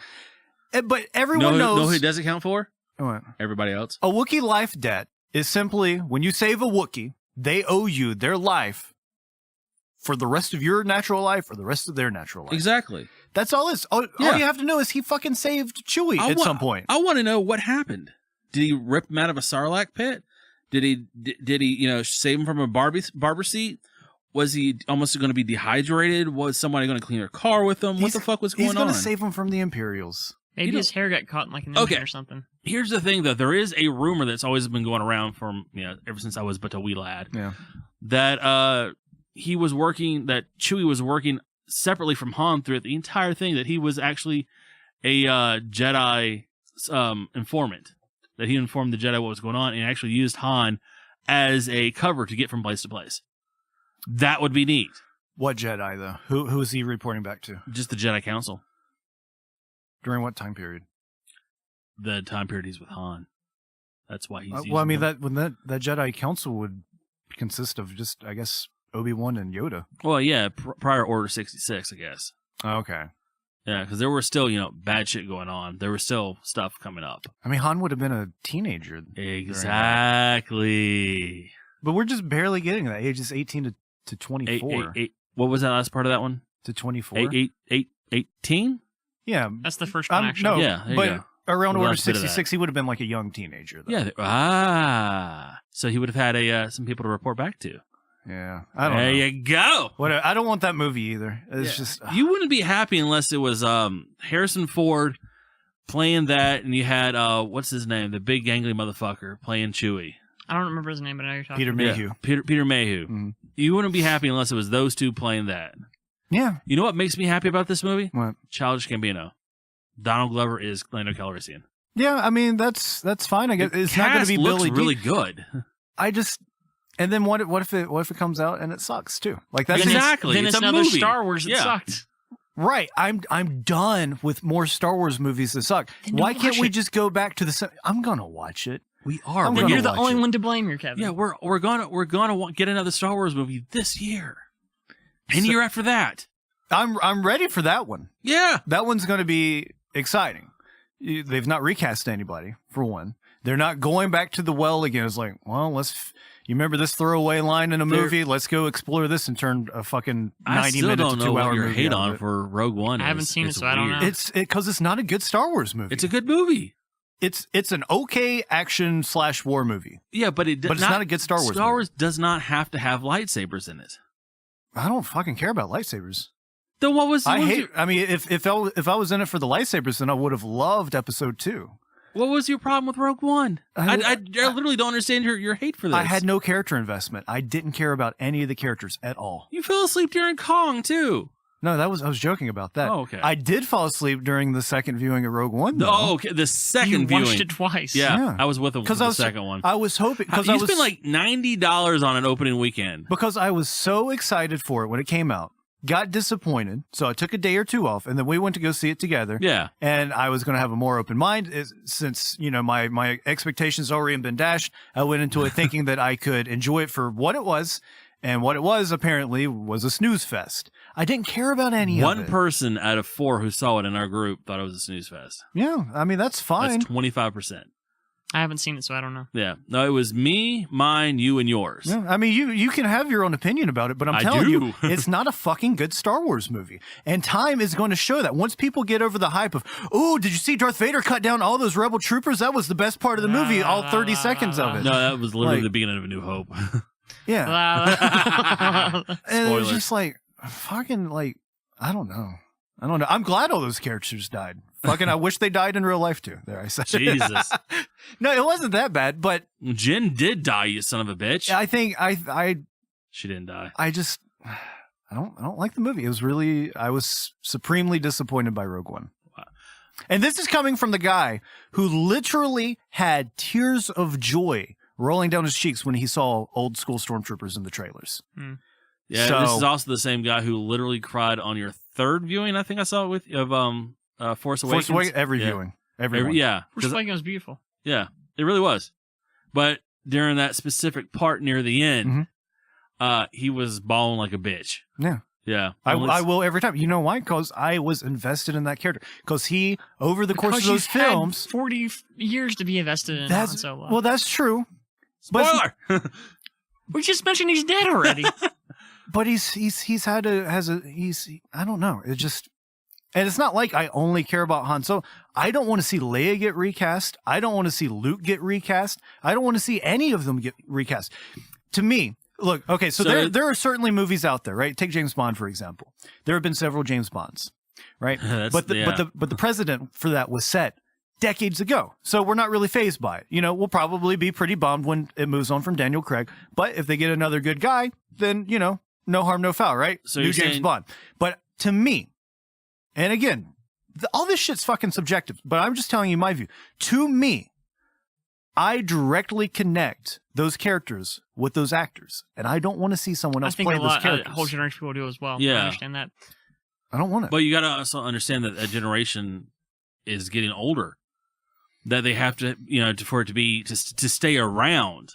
But everyone knows. No, who it doesn't count for? What? Everybody else. A Wookiee life debt is simply when you save a Wookiee, they owe you their life for the rest of your natural life or the rest of their natural life. Exactly. That's all. All Yeah. you have to know is he fucking saved Chewie at some point. I want to know what happened. Did he rip him out of a Sarlacc pit? Did he save him from a barber seat? Was he almost going to be dehydrated? Was somebody going to clean their car with him? What the fuck was going He's on? going to save him from the Imperials. Maybe You his hair got caught in like an engine Okay. or something. Here's the thing, though. There is a rumor that's always been going around from ever since I was but a wee lad. Yeah. That he was working, that Chewie was working separately from Han throughout the entire thing, that he was actually a Jedi informant, that he informed the Jedi what was going on and actually used Han as a cover to get from place to place. That would be neat. What Jedi, though? Who is he reporting back to? Just the Jedi Council. During what time period? The time period he's with Han. That's why he's using well, I mean, them. that Jedi Council would consist of just, I guess, Obi-Wan and Yoda. Well, yeah, prior Order 66, I guess. Okay. Yeah, because there were still, bad shit going on. There was still stuff coming up. I mean, Han would have been a teenager. Exactly. But we're just barely getting that. Ages 18 to 24. What was that last part of that one? To 24? 18? Yeah. That's the first one, actually. No, Yeah, there you but go. around The Order last bit of that. 66, he would have been like a young teenager, though. Yeah. So he would have had some people to report back to. Yeah. I don't know. There you go. I don't want that movie either. It's just... You wouldn't be happy unless it was Harrison Ford playing that, and you had, what's his name? The big gangly motherfucker playing Chewie. I don't remember his name, but I know you're talking Peter about. Mayhew. Peter Mayhew. Mhm. You wouldn't be happy unless it was those two playing that. Yeah. You know what makes me happy about this movie? What? Childish Gambino. Donald Glover is Lando Calrissian. Yeah, I mean, that's fine. I guess The it's not going to cast be looks Billy really D. good. I just... And then what if it comes out and it sucks too? Like that's Exactly. Then It's it's a another movie. Star Wars that Yeah. sucked. right. I'm done with more Star Wars movies that suck. Then Why don't can't watch we it. just go back to the? I'm gonna watch it. We are. I'm Then gonna you're the watch only it. one to blame here, Kevin. Yeah, we're gonna get another Star Wars movie this year, and So- year after that. I'm ready for that one. Yeah, That one's gonna be exciting. They've not recast anybody for one. They're not going back to the well again. It's like, well, you remember this throwaway line in a movie? Let's go explore this and turn a fucking 90 I still minute don't to know 2 hour what your movie hate out of on it. for Rogue One. I haven't seen it, It's so I don't weird. know. It's because it's not a good Star Wars movie. It's a good movie. It's an okay action / war movie. Yeah, but But it's not a good Star Wars Star movie. Wars does not have to have lightsabers in it. I don't fucking care about lightsabers. Then what was? I what was hate. your- I mean, if I was in it for the lightsabers, then I would have loved Episode 2. What was your problem with Rogue One? I literally don't understand your hate for this. I had no character investment. I didn't care about any of the characters at all. You fell asleep during Kong too. No, I was joking about that. Oh, okay. I did fall asleep during the second viewing of Rogue One. Though. Oh, okay. The second You viewing. watched it twice. Yeah, Yeah. I was with him for 'Cause the second one. I was hoping because You I was spent like $90 on an opening weekend. because I was so excited for it when it came out. Got disappointed, so I took a day or two off, and then we went to go see it together. Yeah. And I was going to have a more open mind since, my expectations already had been dashed. I went into it thinking that I could enjoy it for what it was. And what it was apparently was a snooze fest. I didn't care about any of One it. person out of 4 who saw it in our group thought it was a snooze fest. Yeah. I mean, that's fine. That's 25%. I haven't seen it, so I don't know. Yeah. No, it was me, mine, you, and yours. Yeah, I mean, you can have your own opinion about it, but I'm I telling do. you, it's not a fucking good Star Wars movie. And time is going to show that. Once people get over the hype of, oh, did you see Darth Vader cut down all those rebel troopers? That was the best part of the movie, all 30 seconds of it. No, that was literally Like- the beginning of A New Hope. Yeah. Uh, And it was Spoiler. just like, fucking, like, I don't know. I'm glad all those characters died. Fucking, I wish they died in real life too. There, I said it. Jesus. No, it wasn't that bad, but Jin did die, you son of a bitch. I think She didn't die. I just I don't like the movie. It was really I was supremely disappointed by Rogue One. Wow. And this is coming from the guy who literally had tears of joy rolling down his cheeks when he saw old school stormtroopers in the trailers. Yeah, So- this is also the same guy who literally cried on your third viewing. I think I saw it with of Force Awakens. Every Yeah. viewing. Everyone. Yeah, Force 'cause- Awakens was beautiful. yeah, it really was. But during that specific part near the end, he was bawling like a bitch. Yeah. Yeah, I will every time. You know why? Because I was invested in that character. Because he, over the course of those Because you've had films, 40 years to be invested in Han that's Solo. well, that's true. But Spoiler. We just mentioned he's dead already. but he's I don't know. It just, and it's not like I only care about Han Solo. I don't want to see Leia get recast. I don't want to see Luke get recast. I don't want to see any of them get recast. To me, look, okay, so there are certainly movies out there, right? Take James Bond, for example. There have been several James Bonds, right? That's- but yeah. the precedent for that was set decades ago. So we're not really fazed by it. You know, we'll probably be pretty bummed when it moves on from Daniel Craig. But if they get another good guy, then, no harm, no foul, right? So New you're James saying- Bond. But to me, and again, all this shit's fucking subjective, but I'm just telling you my view. To me, I directly connect those characters with those actors, and I don't want to see someone else I think play a those characters. whole generation of people do as well. Yeah. I understand that. I don't want it. But you got to also understand that a generation is getting older. That they have to, for it to be to stay around.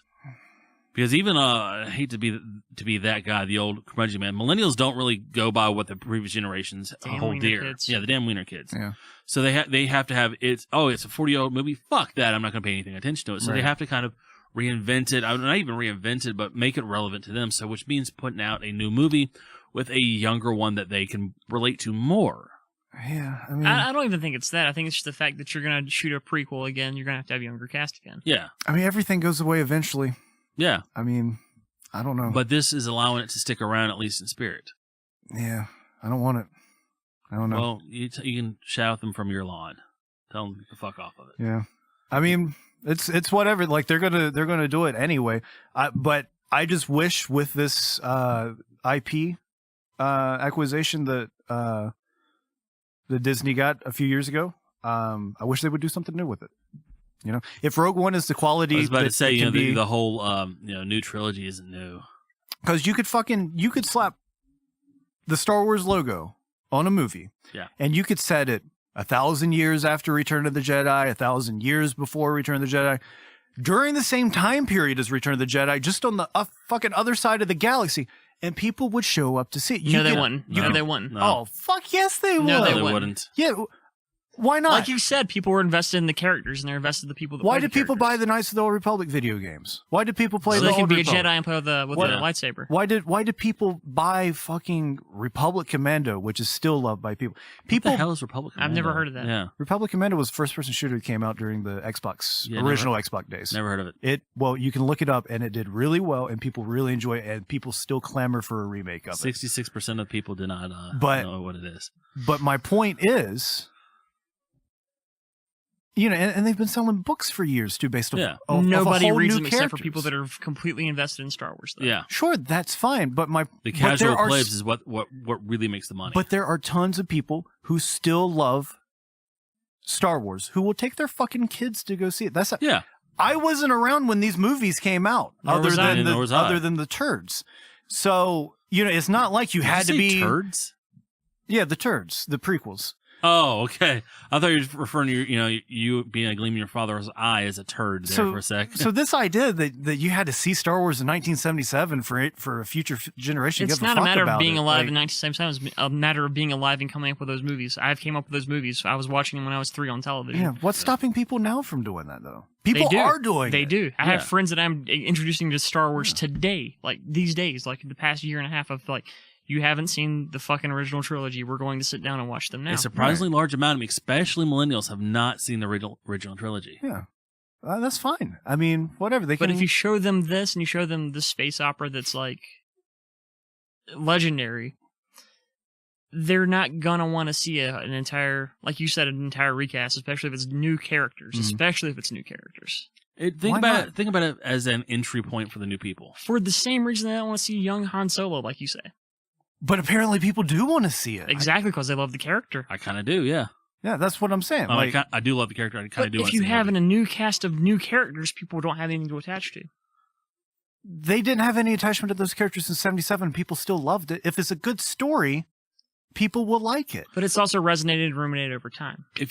Because even I hate to be that guy, the old curmudgeon man. Millennials don't really go by what the previous generations Damn hold wiener dear. kids. Yeah, the damn wiener kids. Yeah. So they have to have it's a 40-year-old movie. Fuck that! I'm not going to pay anything attention to it. So Right. they have to kind of reinvent it. Not even reinvent it, but make it relevant to them. So which means putting out a new movie with a younger one that they can relate to more. Yeah, I mean, I don't even think it's that. I think it's just the fact that you're going to shoot a prequel again. You're going to have younger cast again. Yeah, everything goes away eventually. yeah. I mean, I don't know. But this is allowing it to stick around, at least in spirit. Yeah, I don't want it. I don't know. Well, you can shout at them from your lawn. Tell them to fuck off of it. Yeah, I mean, it's whatever. Like they're gonna do it anyway. But I just wish with this IP acquisition that Disney got a few years ago, I wish they would do something new with it. If Rogue One is the quality, I was about to that say, it can be, the whole new trilogy isn't new. because you could slap the Star Wars logo on a movie, Yeah. and you could set it 1,000 years after Return of the Jedi, 1,000 years before Return of the Jedi, during the same time period as Return of the Jedi, just on the fucking other side of the galaxy, and people would show up to see it. They wouldn't. No. They wouldn't. No. Oh, fuck yes, they would. No, No, they they wouldn't. wouldn't. Yeah, why not? Like you said, people were invested in the characters, and they're invested in the people that Why play did the people buy characters. the Knights of the Old Republic video games? Why did people play So the they can Old be a Republic? Jedi and play with a lightsaber. Why did people buy fucking Republic Commando, which is still loved by people? What People the hell is Republic I've never Commando? heard of that. Yeah, Republic Commando was the first person shooter that came out during the Xbox Yeah, original Xbox days. never heard of it. You can look it up, and it did really well, and people really enjoy it, and people still clamor for a remake of it. 66% of people do not But- know what it is. But my point is, and they've been selling books for years too, based on Yeah. of Nobody a whole reads new them except for characters. people that are completely invested in Star Wars. Though. Yeah, Sure, that's fine, but the but casual there are plebs is what really makes the money. But there are tons of people who still love Star Wars who will take their fucking kids to go see it. yeah, I wasn't around when these movies came out, Nor other was I. than Nor was I. other than the turds. So it's not like you Did had you to say be turds. Yeah, the turds, the prequels. Oh, okay. I thought you were referring to you being a gleam in your father's eye as a turd there for a sec. So this idea that you had to see Star Wars in 1977 for a future generation, It's give not a fuck matter of about being it. alive Like, in 1977. It's a matter of being alive and coming up with those movies. I came up with those movies. I was watching them when I was 3 on television. Yeah, what's stopping people now from doing that though? People They do. are doing They it. do. I Yeah. have friends that I'm introducing to Star Wars today, like these days, like the past year and a half of like, you haven't seen the fucking original trilogy. We're going to sit down and watch them now. A surprisingly large amount of them, especially millennials, have not seen the original trilogy. Yeah. That's fine. I mean, whatever. They can But if you show them this and you show them the space opera that's like legendary, they're not gonna want to see an entire, like you said, an entire recast, especially if it's new characters. Mhm. Especially if it's new characters. Think Why about not? Think about it as an entry point for the new people. For the same reason they don't want to see young Han Solo, like you say. But apparently people do want to see it. Exactly, because they love the character. I kind of do, yeah. Yeah, that's what I'm saying. I do love the character. I kind But of do. if want you to see have the a new cast of new characters, people don't have anything to attach to. they didn't have any attachment to those characters in 77. People still loved it. If it's a good story, people will like it. But it's also resonated and ruminated over time. But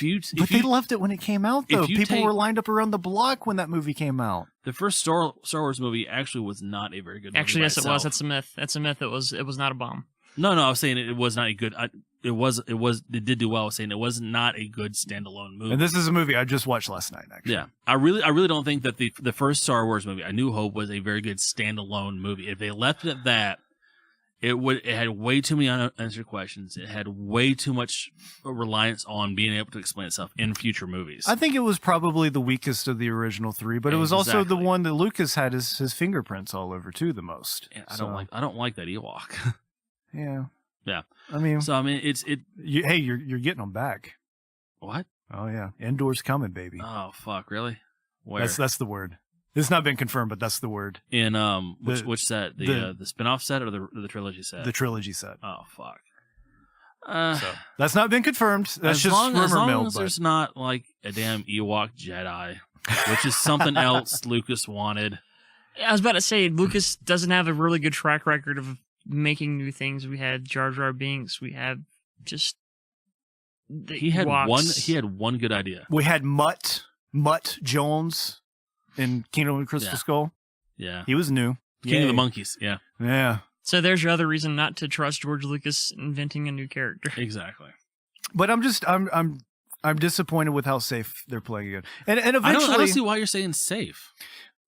they loved it when it came out, though. if you People take- were lined up around the block when that movie came out. The first Star Wars movie actually was not a very good movie. Actually, by yes, it was. itself. That's a myth. That's a myth. It was not a bomb. No, I was saying it was not a good. It did do well. I was saying it was not a good standalone movie. And this is a movie I just watched last night, actually. Yeah, I really don't think that the first Star Wars movie, A New Hope, was a very good standalone movie. If they left it at that, it had way too many unanswered questions. It had way too much reliance on being able to explain itself in future movies. I think it was probably the weakest of the original three, but it was also the Exactly. one that Lucas had his fingerprints all over, too, the most. Yeah, I So, don't like that Ewok. Yeah. Yeah. I mean, So I mean, hey, you're getting them back. what? Oh, yeah. Endor's coming, baby. Oh fuck, really? Where? That's the word. It's not been confirmed, but that's the word. In which set? The spin-off set or the trilogy set? The trilogy set. Oh fuck. So that's not been confirmed. That's just rumor as long mill. as there's not like a damn Ewok Jedi, which is something else Lucas wanted. I was about to say, Lucas doesn't have a really good track record of making new things. We had Jar Jar Binks. We had just He had Ewoks. one good idea. We had Mutt Jones in Kingdom of the Crystal Skull. Yeah. He was new. King of the Monkeys. Yeah. Yeah. So there's your other reason not to trust George Lucas inventing a new character. Exactly. But I'm disappointed with how safe they're playing it. And eventually I don't see why you're saying safe.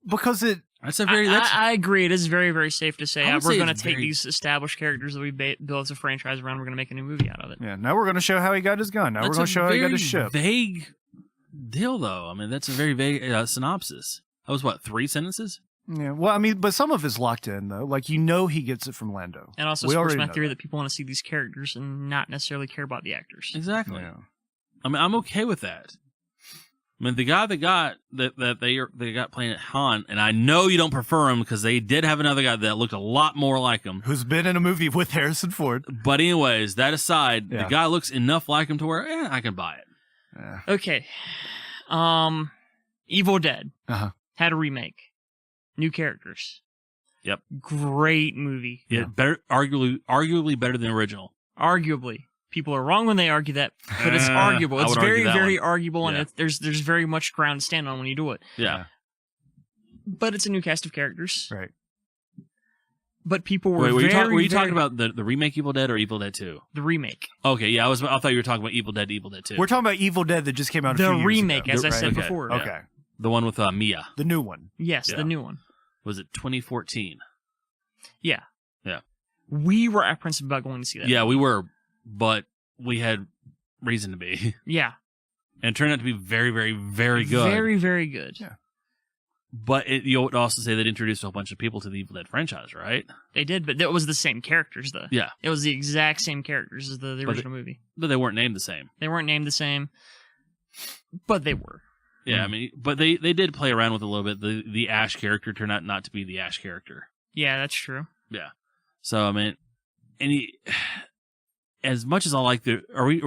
because That's a very. I agree. It is very, very safe to say I would we're say going to it's take very- these established characters that we built as a franchise around. We're going to make a new movie out of it. yeah, now we're going to show how he got his gun. Now we're going to show how he got his ship. Vague deal, though. I mean, that's a very vague synopsis. That was what, 3 sentences? Yeah, well, I mean, but some of it's locked in though. Like he gets it from Lando. And also We supports already my know theory that. that people want to see these characters and not necessarily care about the actors. Exactly. Yeah. I mean, I'm okay with that. I mean, the guy they got playing at Han, and I know you don't prefer him because they did have another guy that looked a lot more like him. Who's been in a movie with Harrison Ford? But anyways, that aside, Yeah. the guy looks enough like him to where I can buy it. Yeah. Okay. Evil Dead Uh-huh. had a remake. New characters. Yep. Great movie. Yeah, better, arguably better than the original. Arguably. People are wrong when they argue that, but it's arguable. I It's would argue very, that very one. arguable, and Yeah. there's very much ground to stand on when you do it. Yeah. But it's a new cast of characters. Right. But people were Wait, were very, you talking about the remake Evil Dead or Evil Dead 2? the remake? Okay, yeah, I thought you were talking about Evil Dead 2. We're talking about Evil Dead that just came out a few The years remake, ago. as I Right. said Okay. before. Yeah. Okay. The one with Mia. The new one. Yes, Yeah. the new one. Was it 2014? Yeah. Yeah. We were apprehensive about going to see that. Yeah, we were, but we had reason to be. Yeah. And it turned out to be very, very, very good. Very, very good. Yeah. But you would also say that introduced a whole bunch of people to the Evil Dead franchise, right? They did, but it was the same characters, though. Yeah. It was the exact same characters as the But original movie. But they weren't named the same. They weren't named the same, but they were. Yeah, I mean, but they did play around with it a little bit. The Ash character turned out not to be the Ash character. Yeah, that's true. Yeah. So I mean, as much as I like are we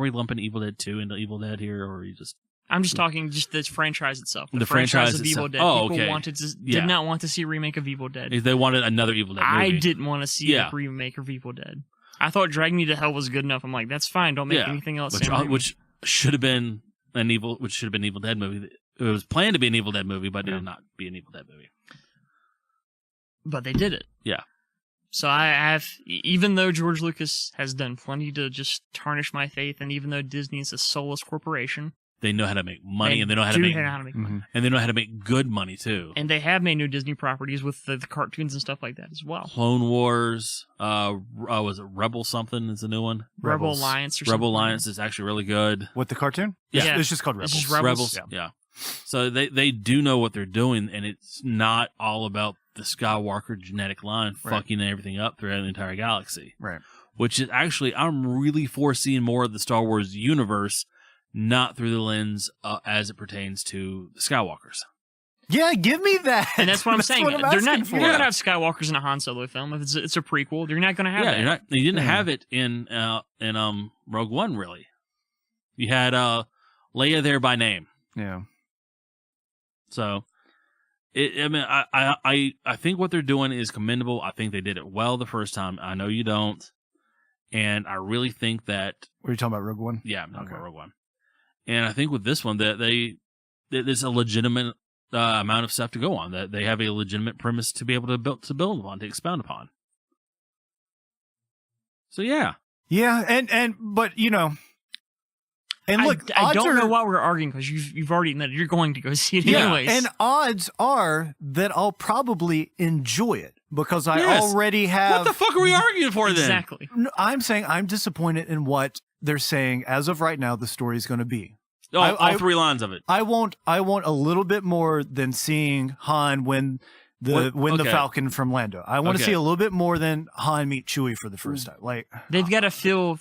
lumping Evil Dead 2 into Evil Dead here, or are you just? I'm just talking just the franchise itself. The franchise of Evil itself. Dead. Oh, People okay. did not want to see a remake of Evil Dead. If they wanted another Evil Dead movie. I didn't want to see Yeah. a remake of Evil Dead. I thought Drag Me to Hell was good enough. I'm like, that's fine. Don't make Yeah. anything else. which should have been an Evil Dead movie. It was planned to be an Evil Dead movie, but it did not be an Evil Dead movie. But they did it. Yeah. So I have, even though George Lucas has done plenty to just tarnish my faith, and even though Disney is a soulless corporation, They know how to make money, and they know how do to make, know how to make money. Mhm. and they know how to make good money too. And they have made new Disney properties with the cartoons and stuff like that as well. Clone Wars, was it Rebel something is the new one? Rebel Rebels. Alliance or Rebel something like Alliance is actually really good. What, the cartoon? Yeah. It's just called Rebels. It's just Rebels. Yeah. So they do know what they're doing, and it's not all about the Skywalker genetic line Right. fucking everything up throughout the entire galaxy. Right. Which is actually, I'm really foreseeing more of the Star Wars universe, not through the lens as it pertains to the Skywalkers. Yeah, give me that. And that's what I'm saying. What I'm They're not. asking for. You're not gonna have Skywalkers in a Han Solo film. If it's a prequel, you're not gonna have Yeah, that. you didn't Yeah. have it in Rogue One, really. You had Leia there by name. Yeah. So, I think what they're doing is commendable. I think they did it well the first time. I know you don't, and I really think that. What are you talking about, Rogue One? Yeah, I'm talking Okay. about Rogue One, and I think with this one that there's a legitimate amount of stuff to go on. That they have a legitimate premise to be able to build upon, to expound upon. So yeah, Yeah, but you know, and look, I odds don't are, know why we're arguing because you've already admitted you're going to go see it Yeah, anyways. and odds are that I'll probably enjoy it because I Yes. already have. what the fuck are we arguing for then? exactly. No, I'm saying I'm disappointed in what they're saying as of right now. The story is going to be. Oh, I- all 3 lines of it. I want a little bit more than seeing Han win the Okay. Falcon from Lando. I want to Okay. see a little bit more than Han meet Chewie for the first time. Like They've got to fill.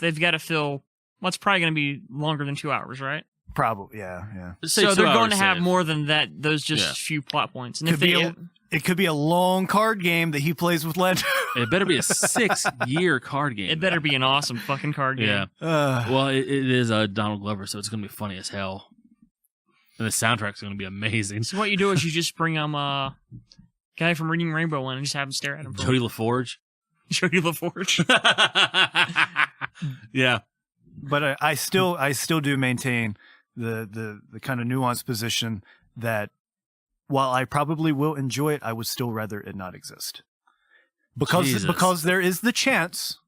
What's probably going to be longer than 2 hours, right? Probably, yeah. Let's say So 2 they're going to hours have safe. more than that. Those just Yeah. few plot points. And Could if be they, it could be a long card game that he plays with Lando. It better be a 6-year card game. it better be an awesome fucking card game. Yeah. Well, it is Donald Glover, so it's going to be funny as hell. And the soundtrack's going to be amazing. So what you do is you just bring guy from Reading Rainbow in and just have him stare at him. Jody LaForge. Jody LaForge. Yeah. But I still do maintain the kind of nuanced position that while I probably will enjoy it, I would still rather it not exist. Jesus. Because there is the chance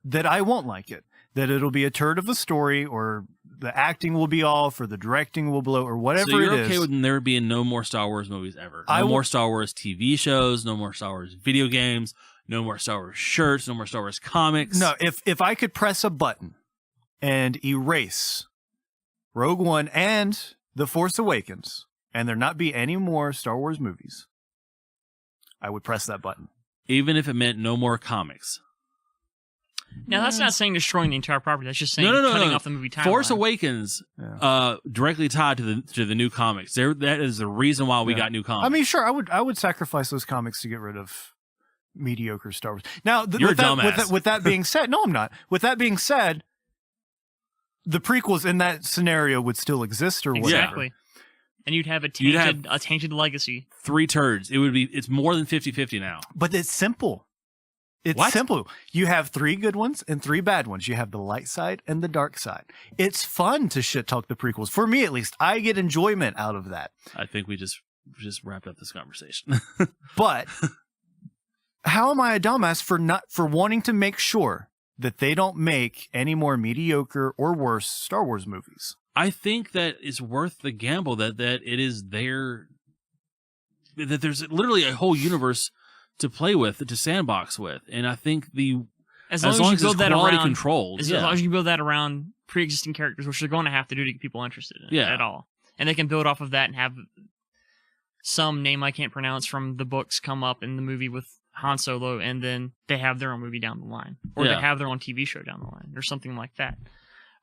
that I won't like it, that it'll be a turd of a story, or the acting will be off, or the directing will blow, or whatever So you're it is. okay with there being no more Star Wars movies ever? I No will- more Star Wars TV shows, no more Star Wars video games, no more Star Wars shirts, no more Star Wars comics. No, if I could press a button and erase Rogue One and The Force Awakens, and there not be any more Star Wars movies, I would press that button. Even if it meant no more comics. Now that's not saying destroying the entire property. That's just saying No. cutting off the movie timeline. Force Awakens, Yeah. directly tied to the new comics. That is the reason why we Yeah. got new comics. I mean, sure, I would sacrifice those comics to get rid of mediocre Star Wars. Now, You're with, a that, dumbass. with that being said, no, I'm not. With that being said, the prequels in that scenario would still exist, or whatever. Exactly. And you'd have a tainted legacy. 3 turds. It's more than 50-50 now. But it's simple. It's What? simple. You have 3 good ones and 3 bad ones. You have the light side and the dark side. It's fun to shit talk the prequels. For me, at least, I get enjoyment out of that. I think we just wrapped up this conversation. But how am I a dumbass for wanting to make sure that they don't make any more mediocre or worse Star Wars movies? I think that it's worth the gamble that it is there, that there's literally a whole universe to play with, to sandbox with, and I think As long as you it's build that quality around, controlled, as long as you build that around pre-existing characters, which they're going to have to do to get people interested in it Yeah. at all, and they can build off of that and have some name I can't pronounce from the books come up in the movie with Han Solo, and then they have their own movie down the line, or Yeah. they have their own TV show down the line, or something like that.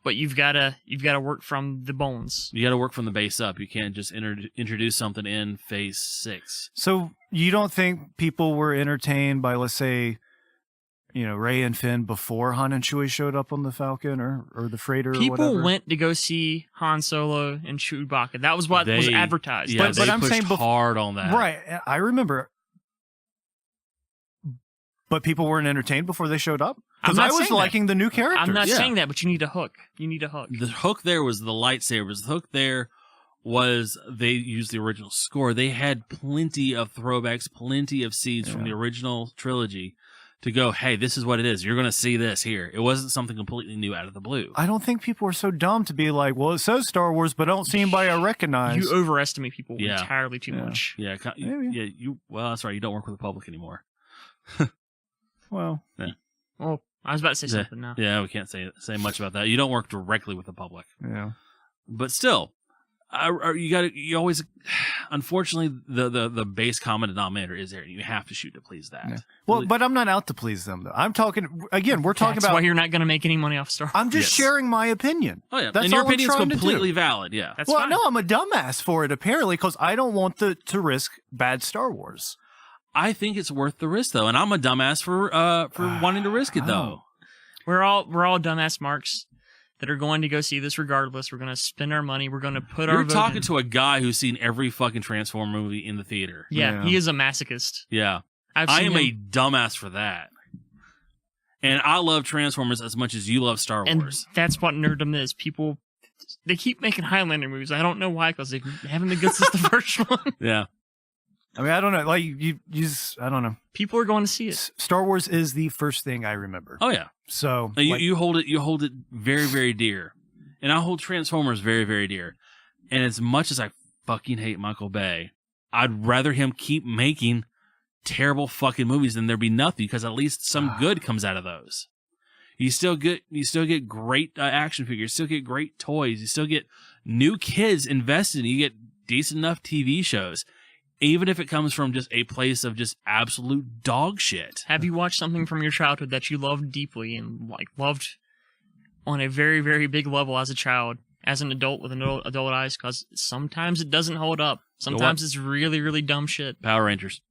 But you've got to work from the bones. You got to work from the base up. You can't just introduce something in Phase 6. So you don't think people were entertained by, let's say, Rey and Finn before Han and Chewie showed up on the Falcon or the freighter or People whatever? went to go see Han Solo and Chewbacca. That was what was advertised. Yeah, But they I'm pushed saying hard on that. Right. I remember. But people weren't entertained before they showed up? I'm Because not I was saying that. liking the new characters. I'm not Yeah. saying that, but you need a hook. You need a hook. The hook there was the lightsabers. The hook there was they used the original score. They had plenty of throwbacks, plenty of seeds from the original trilogy to go, hey, this is what it is. You're going to see this here. It wasn't something completely new out of the blue. I don't think people are so dumb to be like, well, it says Star Wars, but I don't see anybody I recognize. You overestimate people Yeah. entirely too Yeah. much. Yeah, Maybe. well, that's right. You don't work with the public anymore. Well, Oh, I was about to say something now. Yeah, we can't say much about that. You don't work directly with the public, yeah. but still, you always, unfortunately, the base common denominator is there. You have to shoot to please that. Yeah. Well, but I'm not out to please them, though. I'm talking, again, we're talking That's about, why you're not going to make any money off Star Wars. I'm just Yes. sharing my opinion. Oh yeah, That's and your all I'm opinion's trying to do. completely valid. Yeah, That's well, fine. no, I'm a dumbass for it, apparently, because I don't want to risk bad Star Wars. I think it's worth the risk though, and I'm a dumbass for wanting to risk it though. We're all dumbass marks that are going to go see this regardless. We're going to spend our money. We're going to put our You're vote talking in. to a guy who's seen every fucking Transformer movie in the theater. Yeah, Yeah. he is a masochist. Yeah, I've I seen am him, a dumbass for that. And I love Transformers as much as you love Star and Wars. that's what nerddom is. People, they keep making Highlander movies. I don't know why, because they haven't been good since the first one. Yeah. I mean, I don't know. Like, you just, I don't know. People are going to see it. Star Wars is the first thing I remember. Oh yeah. So, You, like, you hold it very, very dear. And I hold Transformers very, very dear. And as much as I fucking hate Michael Bay, I'd rather him keep making terrible fucking movies than there be nothing, because at least some good comes out of those. You still get great action figures, you still get great toys, you still get new kids invested, you get decent enough TV shows, even if it comes from just a place of just absolute dog shit. Have you watched something from your childhood that you loved deeply and loved on a very, very big level as a child, as an adult with adult eyes, because sometimes it doesn't hold up. Sometimes it's really, really dumb shit. Power Rangers.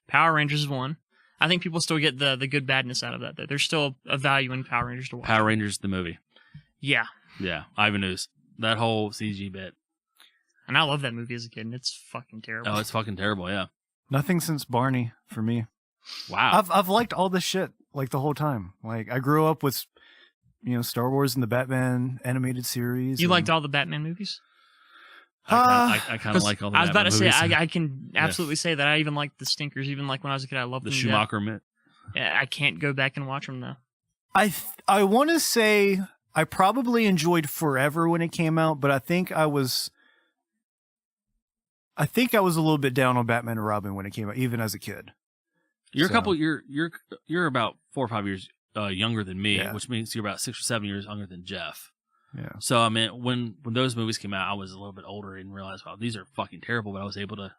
Power Rangers is one. I think people still get the good badness out of that, though. There's still a value in Power Rangers to watch. Power Rangers, the movie. Yeah. Yeah, Ivan Ooze. That whole CG bit. And I love that movie as a kid, and it's fucking terrible. Oh, it's fucking terrible, yeah. Nothing since Barney for me. Wow. I've liked all this shit like the whole time. Like I grew up with, Star Wars and the Batman animated series. You liked all the Batman movies? I kind of like all the I was about to say, Batman movies. I can absolutely say that I even like the stinkers. Even like when I was a kid, I loved The them. Schumacher myth. Yeah, I can't go back and watch them though. I want to say I probably enjoyed Forever when it came out, but I think I was a little bit down on Batman and Robin when it came out, even as a kid. You're So- you're about 4 or 5 years younger than me, Yeah. which means you're about 6 or 7 years younger than Jeff. Yeah. So I mean, when those movies came out, I was a little bit older and realized, wow, these are fucking terrible. But I was able to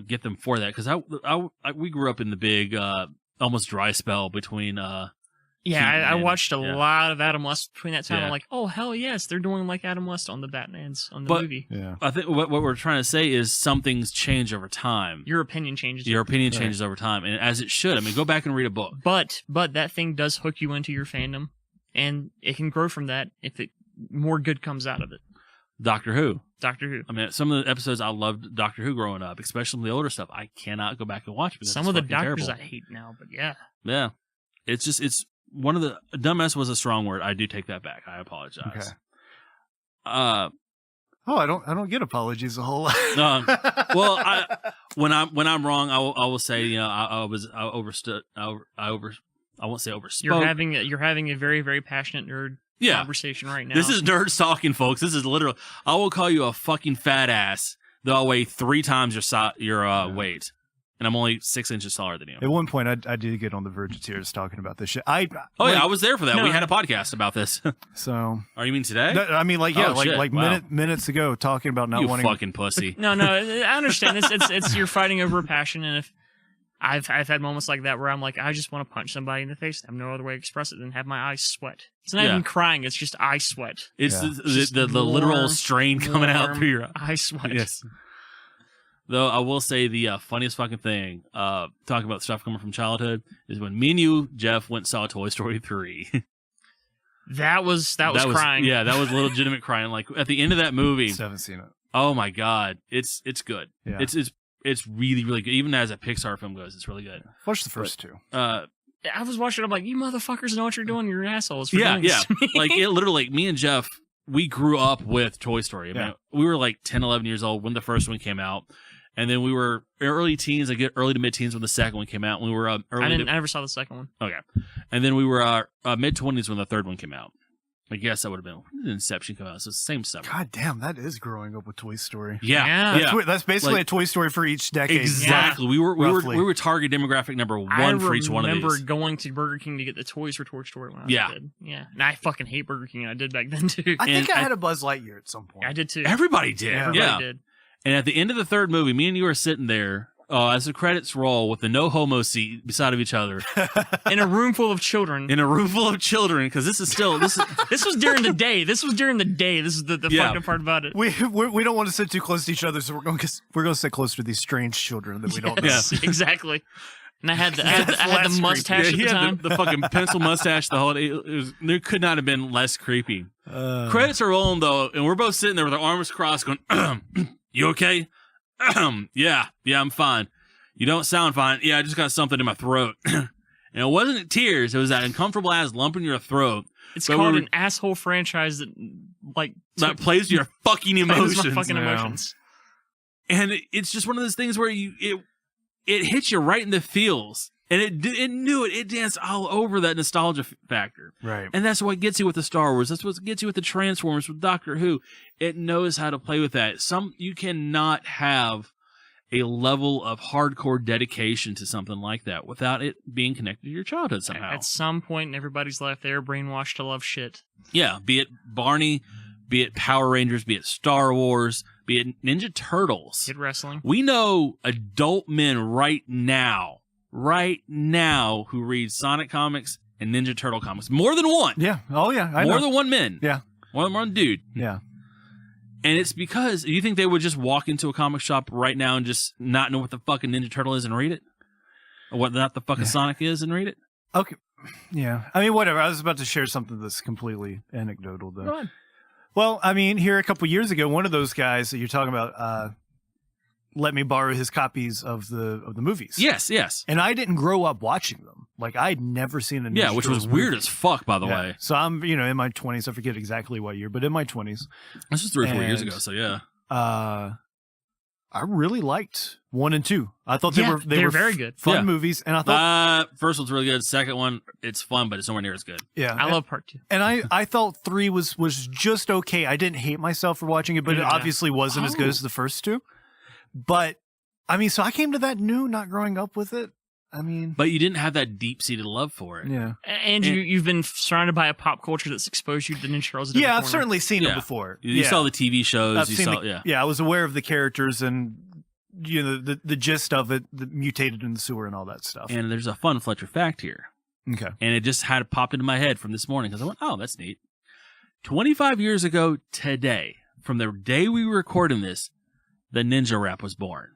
get them for that because we grew up in the big almost dry spell between. Yeah, I Keaton watched a yeah. lot of Adam West between that time. Yeah. I'm like, oh hell yes, they're doing like Adam West on the Batman's on the But- movie. Yeah. I think what we're trying to say is some things change over time. Your opinion changes. Your opinion Right. changes over time, and as it should. I mean, go back and read a book. But that thing does hook you into your fandom, and it can grow from that if more good comes out of it. Doctor Who. Doctor Who. I mean, some of the episodes I loved Doctor Who growing up, especially the older stuff. I cannot go back and watch because Some it's of the fucking doctors terrible. I hate now, but yeah. Yeah, it's one of the dumbass was a strong word. I do take that back. I apologize. Okay. Uh, Oh, I don't get apologies a whole lot. well, when I'm wrong, I will say I overstood. I won't say overspoke. You're having a very, very passionate nerd Yeah. conversation right now. This is nerds talking, folks. This is literal. I will call you a fucking fat ass. Though I weigh 3 times your weight, and I'm only 6 inches taller than you. At one point, I did get on the verge of tears talking about this shit. Yeah, I was there for that. No. We had a podcast about this. So Oh, you mean today? I mean, like, yeah, Oh, shit. Wow. minutes ago, talking about not You wanting. fucking pussy. No, I understand. It's you're fighting over a passion, and if I've had moments like that where I'm like, I just want to punch somebody in the face. I have no other way to express it than have my eyes sweat. It's not Yeah. even crying. It's just eye sweat. It's Yeah. the literal Warm, strain coming out warm through your eye sweat. Yes. Though I will say the funniest fucking thing, talking about stuff coming from childhood, is when me and you, Jeff, went and saw Toy Story 3. That was crying. Yeah, that was legitimate crying. Like at the end of that movie, Still haven't seen it. oh my god, it's good. Yeah. It's really really good. Even as a Pixar film goes, it's really good. Watch the first two. I was watching. I'm like, you motherfuckers know what you're doing. You're assholes. For Yeah, doing yeah. this to me." Like it literally, me and Jeff, we grew up with Toy Story. I mean, Yeah. we were like 10, 11 years old when the first one came out. And then we were early teens, early to mid teens when the second one came out. We were I never saw the second one. Okay. And then we were mid 20s when the third one came out. I guess that would have been when did Inception come out. So it's the same summer. God damn, that is growing up with Toy Story. Yeah. Yeah. Yeah. That's basically Like- a Toy Story for each decade. Exactly. We Roughly. were target demographic number one for each one of I remember these. going to Burger King to get the toys for Toy Story when I was Yeah. a kid. Yeah. And I fucking hate Burger King, and I did back then too. I think And I had a Buzz Lightyear at some point. I did too. Everybody did. Yeah. Everybody Yeah. did. And at the end of the third movie, me and you were sitting there as the credits roll with the no homo seat beside of each other In a room full of children. in a room full of children because this is This was during the day. This is the Yeah. fucked up part about it. We don't want to sit too close to each other, so we're going to sit closer to these strange children that we don't know. Yes, exactly. And I had the That's less mustache he at the had time. the fucking pencil mustache the whole day. There could not have been less creepy. Credits are rolling though, and we're both sitting there with our arms crossed, going, "You okay? Yeah, I'm fine. You don't sound fine. Yeah, I just got something in my throat." And it wasn't tears; it was that uncomfortable ass lump in your throat It's but called we an asshole franchise that like that plays your fucking plays my emotions. fucking Yeah. emotions. And it's just one of those things where it hits you right in the feels, and it knew it. It danced all over that nostalgia factor. Right. And that's what gets you with the Star Wars. That's what gets you with the Transformers, with Doctor Who. It knows how to play with that. You cannot have a level of hardcore dedication to something like that without it being connected to your childhood somehow. At some point in everybody's life, they are brainwashed to love shit. Yeah, be it Barney, be it Power Rangers, be it Star Wars, be it Ninja Turtles. Kid wrestling. We know adult men right now, who read Sonic comics and Ninja Turtle comics. More than one. Yeah. Oh yeah. I More know. than one men. Yeah. One dude. Yeah. And it's because you think they would just walk into a comic shop right now and just not know what the fucking Ninja Turtle is and read it? Or what not the fucking Sonic is and read it? Okay. Yeah. I mean, whatever. I was about to share something that's completely anecdotal, though. Go on. Well, I mean, here a couple years ago, one of those guys that you're talking about let me borrow his copies of the movies. Yes, yes. And I didn't grow up watching them. Like, I'd never seen a Ninja Yeah, which was Turtles weird movie. as fuck, by the Yeah. way. So I'm, in my 20s. I forget exactly what year, but in my 20s. This was 3 or 4 years And- ago, so yeah. I really liked 1 and 2. I thought Yeah, they they're were very good. fun Yeah. movies. And I thought, First one's really good. Second one, it's fun, but it's nowhere near as good. yeah. I love part 2. And I thought 3 was just okay. I didn't hate myself for watching it, but it Yeah. obviously wasn't as good as the first 2. But I mean, so I came to that new, not growing up with it. I mean, But you didn't have that deep-seated love for it. yeah, And you've been surrounded by a pop culture that's exposed you to Ninja Turtles. at every yeah. I've corner. certainly seen Yeah. it before. You yeah. saw the TV shows. I've You seen saw, the, I was aware of the characters and the gist of it, the mutated in the sewer and all that stuff. And there's a fun Fletcher fact here. Okay. And it just had popped into my head from this morning because I went, oh, that's neat. 25 years ago today, from the day we were recording this, the Ninja Rap was born.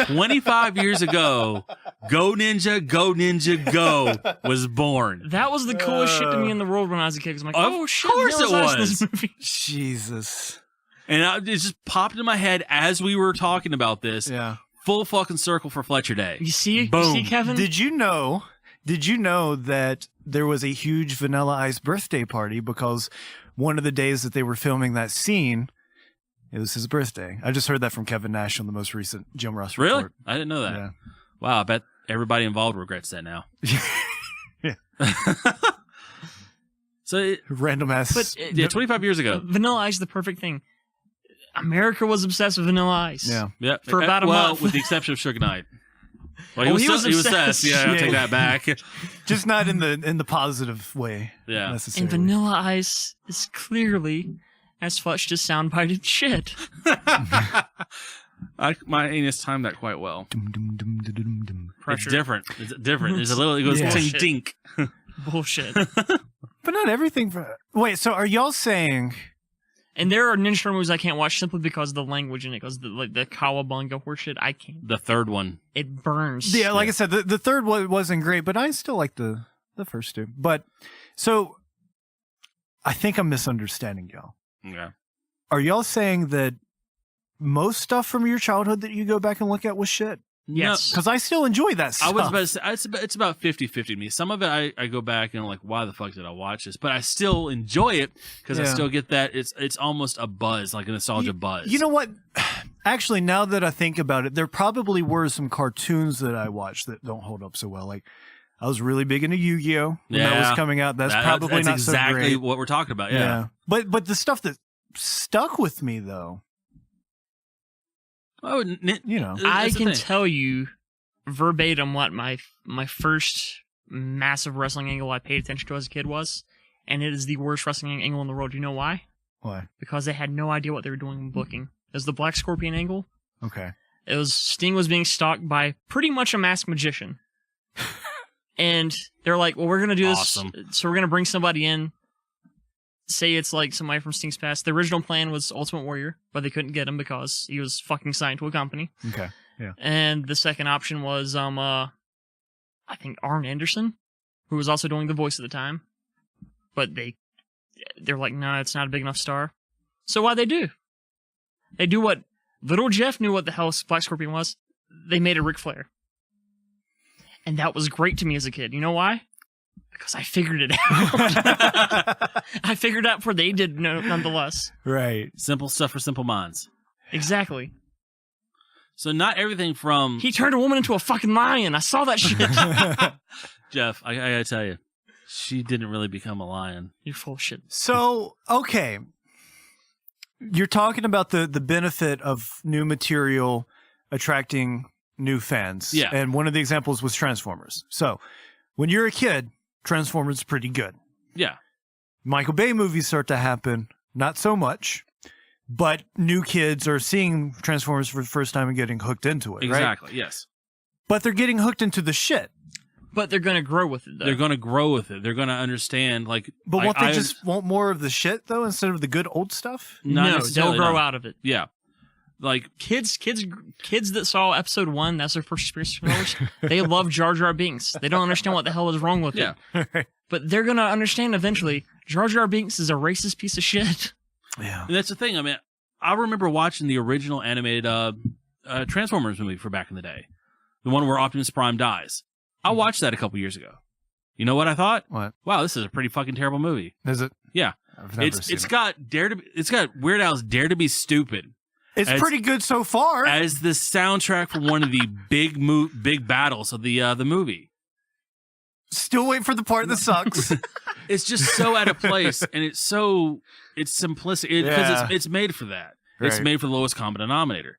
25 years ago, Go Ninja, Go Ninja, Go was born. That was the coolest shit to me in the world when I was a kid. 'Cause I'm like, Of oh shit, course Vanilla it Ice in was. this movie. Jesus. And it just popped in my head as we were talking about this. Yeah. Full fucking circle for Fletcher Day. You see, Boom. Kevin? Did you know that there was a huge Vanilla Ice birthday party because one of the days that they were filming that scene, it was his birthday. I just heard that from Kevin Nash on the most recent Jim Ross Really? report. I didn't know that. Yeah. Wow, I bet everybody involved regrets that now. Yeah. So, Random ass. But yeah, 25 years ago. Vanilla Ice is the perfect thing. America was obsessed with Vanilla Ice. yeah. Yep. For about a well, month. with the exception of Suge Knight. Well, Oh, he was obsessed. obsessed. Yeah, I'll Yeah. take that back. Just not in the positive way. Yeah. Necessarily. And Vanilla Ice is clearly as Fletch just soundbited shit. My anus timed that quite well. Dum, dum, dum, dum, dum, dum. It's different. It's different. There's a little, it goes Yeah. ting Bullshit. dink. Bullshit. But not everything. Wait, so are y'all saying? And there are Ninja Turtle movies I can't watch simply because of the language in it, because the cowabunga horseshit, I can't. The third one. It burns. Yeah, like I said, the third one wasn't great, but I still like the first 2. But so I think I'm misunderstanding y'all. Yeah. Are y'all saying that most stuff from your childhood that you go back and look at was shit? Yes. Because I still enjoy that I stuff. was about to say, it's about 50-50 to me. Some of it I go back and I'm like, why the fuck did I watch this? But I still enjoy it because I Yeah. still get that. It's almost a buzz, like a nostalgia buzz. You know what? Actually, now that I think about it, there probably were some cartoons that I watched that don't hold up so well. Like, I was really big into Yu-Gi-Oh! When that Yeah. was coming out. That's probably that's not exactly so great. what we're talking about. Yeah. But the stuff that stuck with me, though, Oh, I that's the can thing. tell you verbatim what my first massive wrestling angle I paid attention to as a kid was, and it is the worst wrestling angle in the world. You know why? why? Because they had no idea what they were doing when booking. It was the Black Scorpion angle. Okay. It was Sting was being stalked by pretty much a masked magician. And they're like, well, we're going to do this. Awesome. So we're going to bring somebody in. Say it's like somebody from Sting's past. The original plan was Ultimate Warrior, but they couldn't get him because he was fucking signed to a company. Okay. Yeah. And the second option was, I think Arn Anderson, who was also doing the voice at the time. But they're like, no, it's not a big enough star. So what'd they do? They do what little Jeff knew what the hell Black Scorpion was. They made a Ric Flair. And that was great to me as a kid. You know why? Because I figured it out. I figured out before they did, nonetheless. Right. Simple stuff for simple minds. Exactly. So not everything from He turned a woman into a fucking lion. I saw that shit. Jeff. I gotta tell you, she didn't really become a lion. You're full of shit. So, okay. You're talking about the benefit of new material attracting new fans. Yeah. And one of the examples was Transformers. So, when you're a kid, Transformers is pretty good. Yeah. Michael Bay movies start to happen, not so much, but new kids are seeing Transformers for the first time and getting hooked into it, right? Exactly. Yes. But they're getting hooked into the shit. But they're going to grow with it, though. They're going to grow with it. They're going to understand, like... But won't they just want more of the shit, though, instead of the good old stuff? No, they'll grow out of it. Yeah. Like... Kids that saw episode 1, that's their first experience with Star Wars, they love Jar Jar Binks. They don't understand what the hell is wrong with it. But they're going to understand eventually, Jar Jar Binks is a racist piece of shit. Yeah. And that's the thing. I mean, I remember watching the original animated Transformers movie for back in the day. The one where Optimus Prime dies. I watched that a couple years ago. You know what I thought? What? Wow, this is a pretty fucking terrible movie. Is it? Yeah. I've never seen It's it. got Weird Al's Dare to Be Stupid. It's pretty good so far. As the soundtrack for one of the big battles of the movie. Still wait for the part that sucks. It's just so out of place, and it's simplistic because it's made for that. It's Right. made for the lowest common denominator.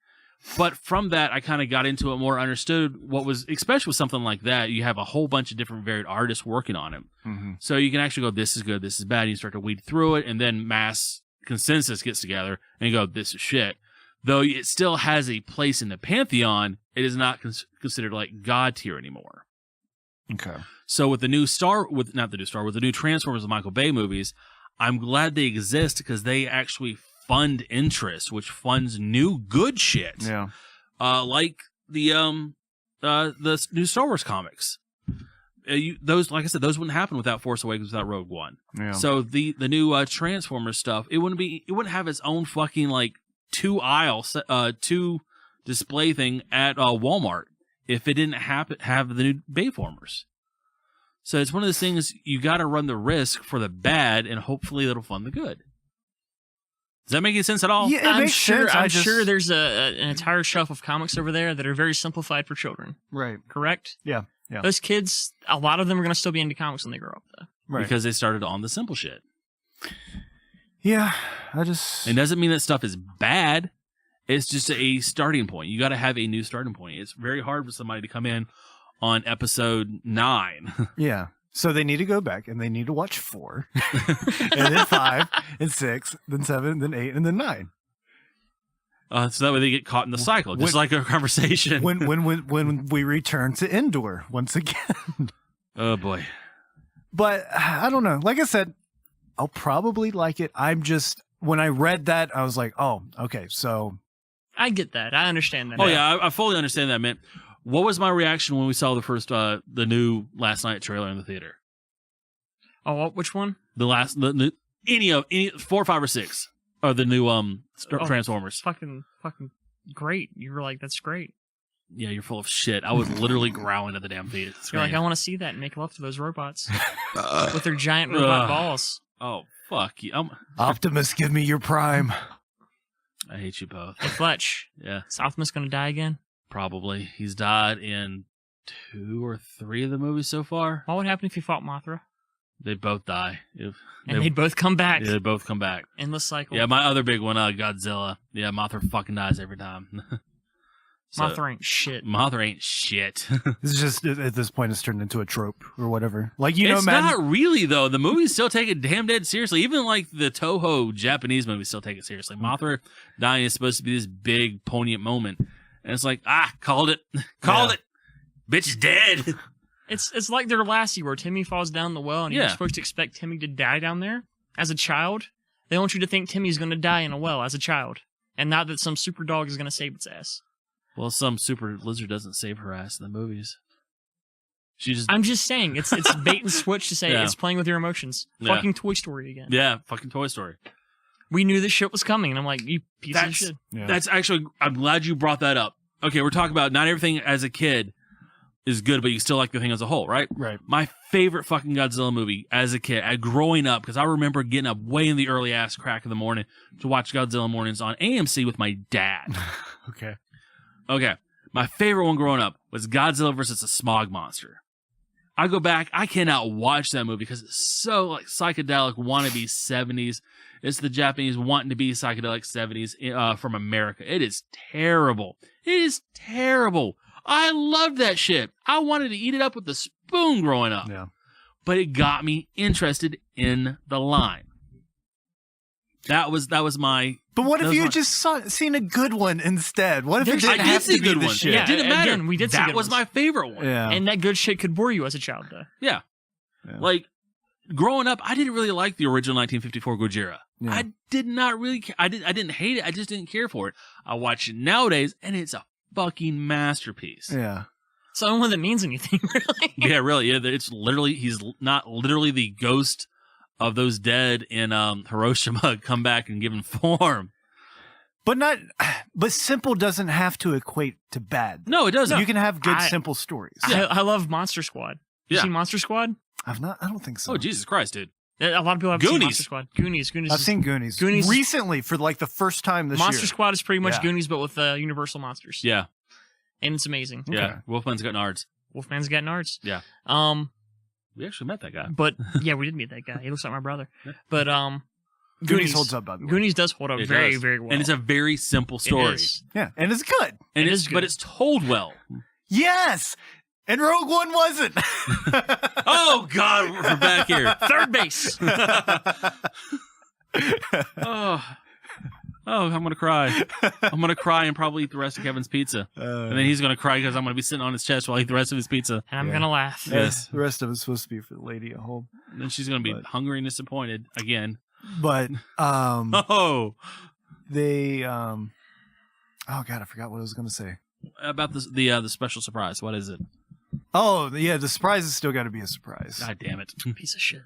But from that, I kind of got into it more, understood what was, especially with something like that, you have a whole bunch of different varied artists working on it. Mm-hmm. So you can actually go, this is good, this is bad, and you start to weed through it, and then mass consensus gets together, and you go, this is shit. Though it still has a place in the pantheon, it is not considered like God tier anymore. Okay. So with the new with the new Transformers and Michael Bay movies, I'm glad they exist because they actually fund interest, which funds new good shit. Yeah. Like the new Star Wars comics. Those, like I said, those wouldn't happen without Force Awakens, without Rogue One. Yeah. So the new Transformers stuff, it wouldn't have its own fucking like two display thing at Walmart if it didn't have the new Bayformers. So it's one of those things you got to run the risk for the bad, and hopefully it'll fund the good. Does that make any sense at all? Yeah, it I'm makes sure. sense. I'm sure there's an entire shelf of comics over there that are very simplified for children. Right. Correct? Yeah. Yeah. Those kids, a lot of them are going to still be into comics when they grow up, though. Right. Because they started on the simple shit. Yeah. It doesn't mean that stuff is bad. It's just a starting point. You got to have a new starting point. It's very hard for somebody to come in on episode 9. Yeah. So they need to go back and they need to watch 4, and then 5, and 6, then 7, then 8, and then 9. So that way they get caught in the cycle, just like our conversation. When we return to Endor once again. Oh boy. But I don't know. Like I said, I'll probably like it. When I read that, I was like, oh, okay. So I get that. I understand that. Oh yeah, I fully understand that, man. What was my reaction when we saw the new Last Night trailer in the theater? Oh, which one? Any 4, 5, or 6 are the new Transformers. Fucking great. You were like, that's great. Yeah, you're full of shit. I was literally growling at the damn theater. You're like, I want to see that and make love to those robots with their giant robot balls. Oh fuck you! Optimus, give me your prime. I hate you both. Hey, Fletch. Yeah, is Optimus going to die again? Probably. He's died in 2 or 3 of the movies so far. What would happen if he fought Mothra? They'd both die. They'd both come back. Yeah, they'd both come back. Endless cycle. Yeah, my other big one, Godzilla. Yeah, Mothra fucking dies every time. Mothra ain't shit. Mothra ain't shit. It's just, at this point, it's turned into a trope or whatever. Like, it's not really, though. The movies still take it damn dead seriously. Even like the Toho Japanese movies still take it seriously. Mothra dying is supposed to be this big, poignant moment. And it's like, called it. Called it. Bitch is dead. It's like their Lassie, where Timmy falls down the well, and you're supposed to expect Timmy to die down there as a child. They want you to think Timmy's going to die in a well as a child, and not that some super dog is going to save its ass. Well, some super lizard doesn't save her ass in the movies. I'm just saying, it's bait and switch to say it's playing with your emotions. Yeah. Fucking Toy Story again. Yeah, fucking Toy Story. We knew this shit was coming, and I'm like, you piece of shit. Yeah. That's actually, I'm glad you brought that up. Okay, we're talking about not everything as a kid is good, but you still like the thing as a whole, right? Right. My favorite fucking Godzilla movie as a kid, growing up, because I remember getting up way in the early ass crack of the morning to watch Godzilla mornings on AMC with my dad. Okay. My favorite one growing up was Godzilla versus the Smog Monster. I go back, I cannot watch that movie because it's so like psychedelic wannabe 70s. It's the Japanese wanting to be psychedelic 70s from America. It is terrible. It is terrible. I loved that shit. I wanted to eat it up with a spoon growing up. Yeah. But it got me interested in the line. That was my. But what if Those you were- just seen a good one instead? What if it didn't I have did see to be good the ones. shit? Yeah, It didn't matter. again, we did see that good was ones. my favorite one. Yeah. And that good shit could bore you as a child, though. Yeah. Yeah. Like growing up, I didn't really like the original 1954 Gojira. Yeah. I did not really. I didn't hate it. I just didn't care for it. I watch it nowadays, and it's a fucking masterpiece. Yeah. It's the only one that means anything, really. Yeah, really. Yeah, it's literally he's not literally the ghost of those dead in Hiroshima come back and given form. But simple doesn't have to equate to bad. No, it doesn't. You can have good I- simple stories. I love Monster Squad. You Yeah. seen Monster Squad? I don't think so. Oh, Jesus Christ, dude. A lot of people have seen Goonies. Monster Squad. Goonies. I've seen Goonies. Goonies- recently for like the first time this Monster year. Squad is pretty much Yeah. Goonies, but with Universal monsters. Yeah, And it's amazing. Okay. yeah. Wolfman's got nards. Wolfman's got nards. Yeah. We actually met that guy. But yeah, we did meet that guy. He looks like my brother. Yeah. But Goonies holds up, by the way. Goonies does hold up It very, does. very well. And it's a very simple It story. is. Yeah, and it's good. And It it's is but good. it's told well. Yes, and Rogue One wasn't. Oh God, we're back here. Third base. Oh, I'm gonna cry. I'm gonna cry and probably eat the rest of Kevin's pizza, and then he's gonna cry because I'm gonna be sitting on his chest while I eat the rest of his pizza. And I'm Yeah. going to laugh. Yes. The rest of it's supposed to be for the lady at home. And then she's gonna be But- hungry and disappointed again. But Oh, they oh god, I forgot what I was gonna say. about the special surprise. What is it? Oh yeah, the surprise has still got to be a surprise. God damn it! Piece of shit.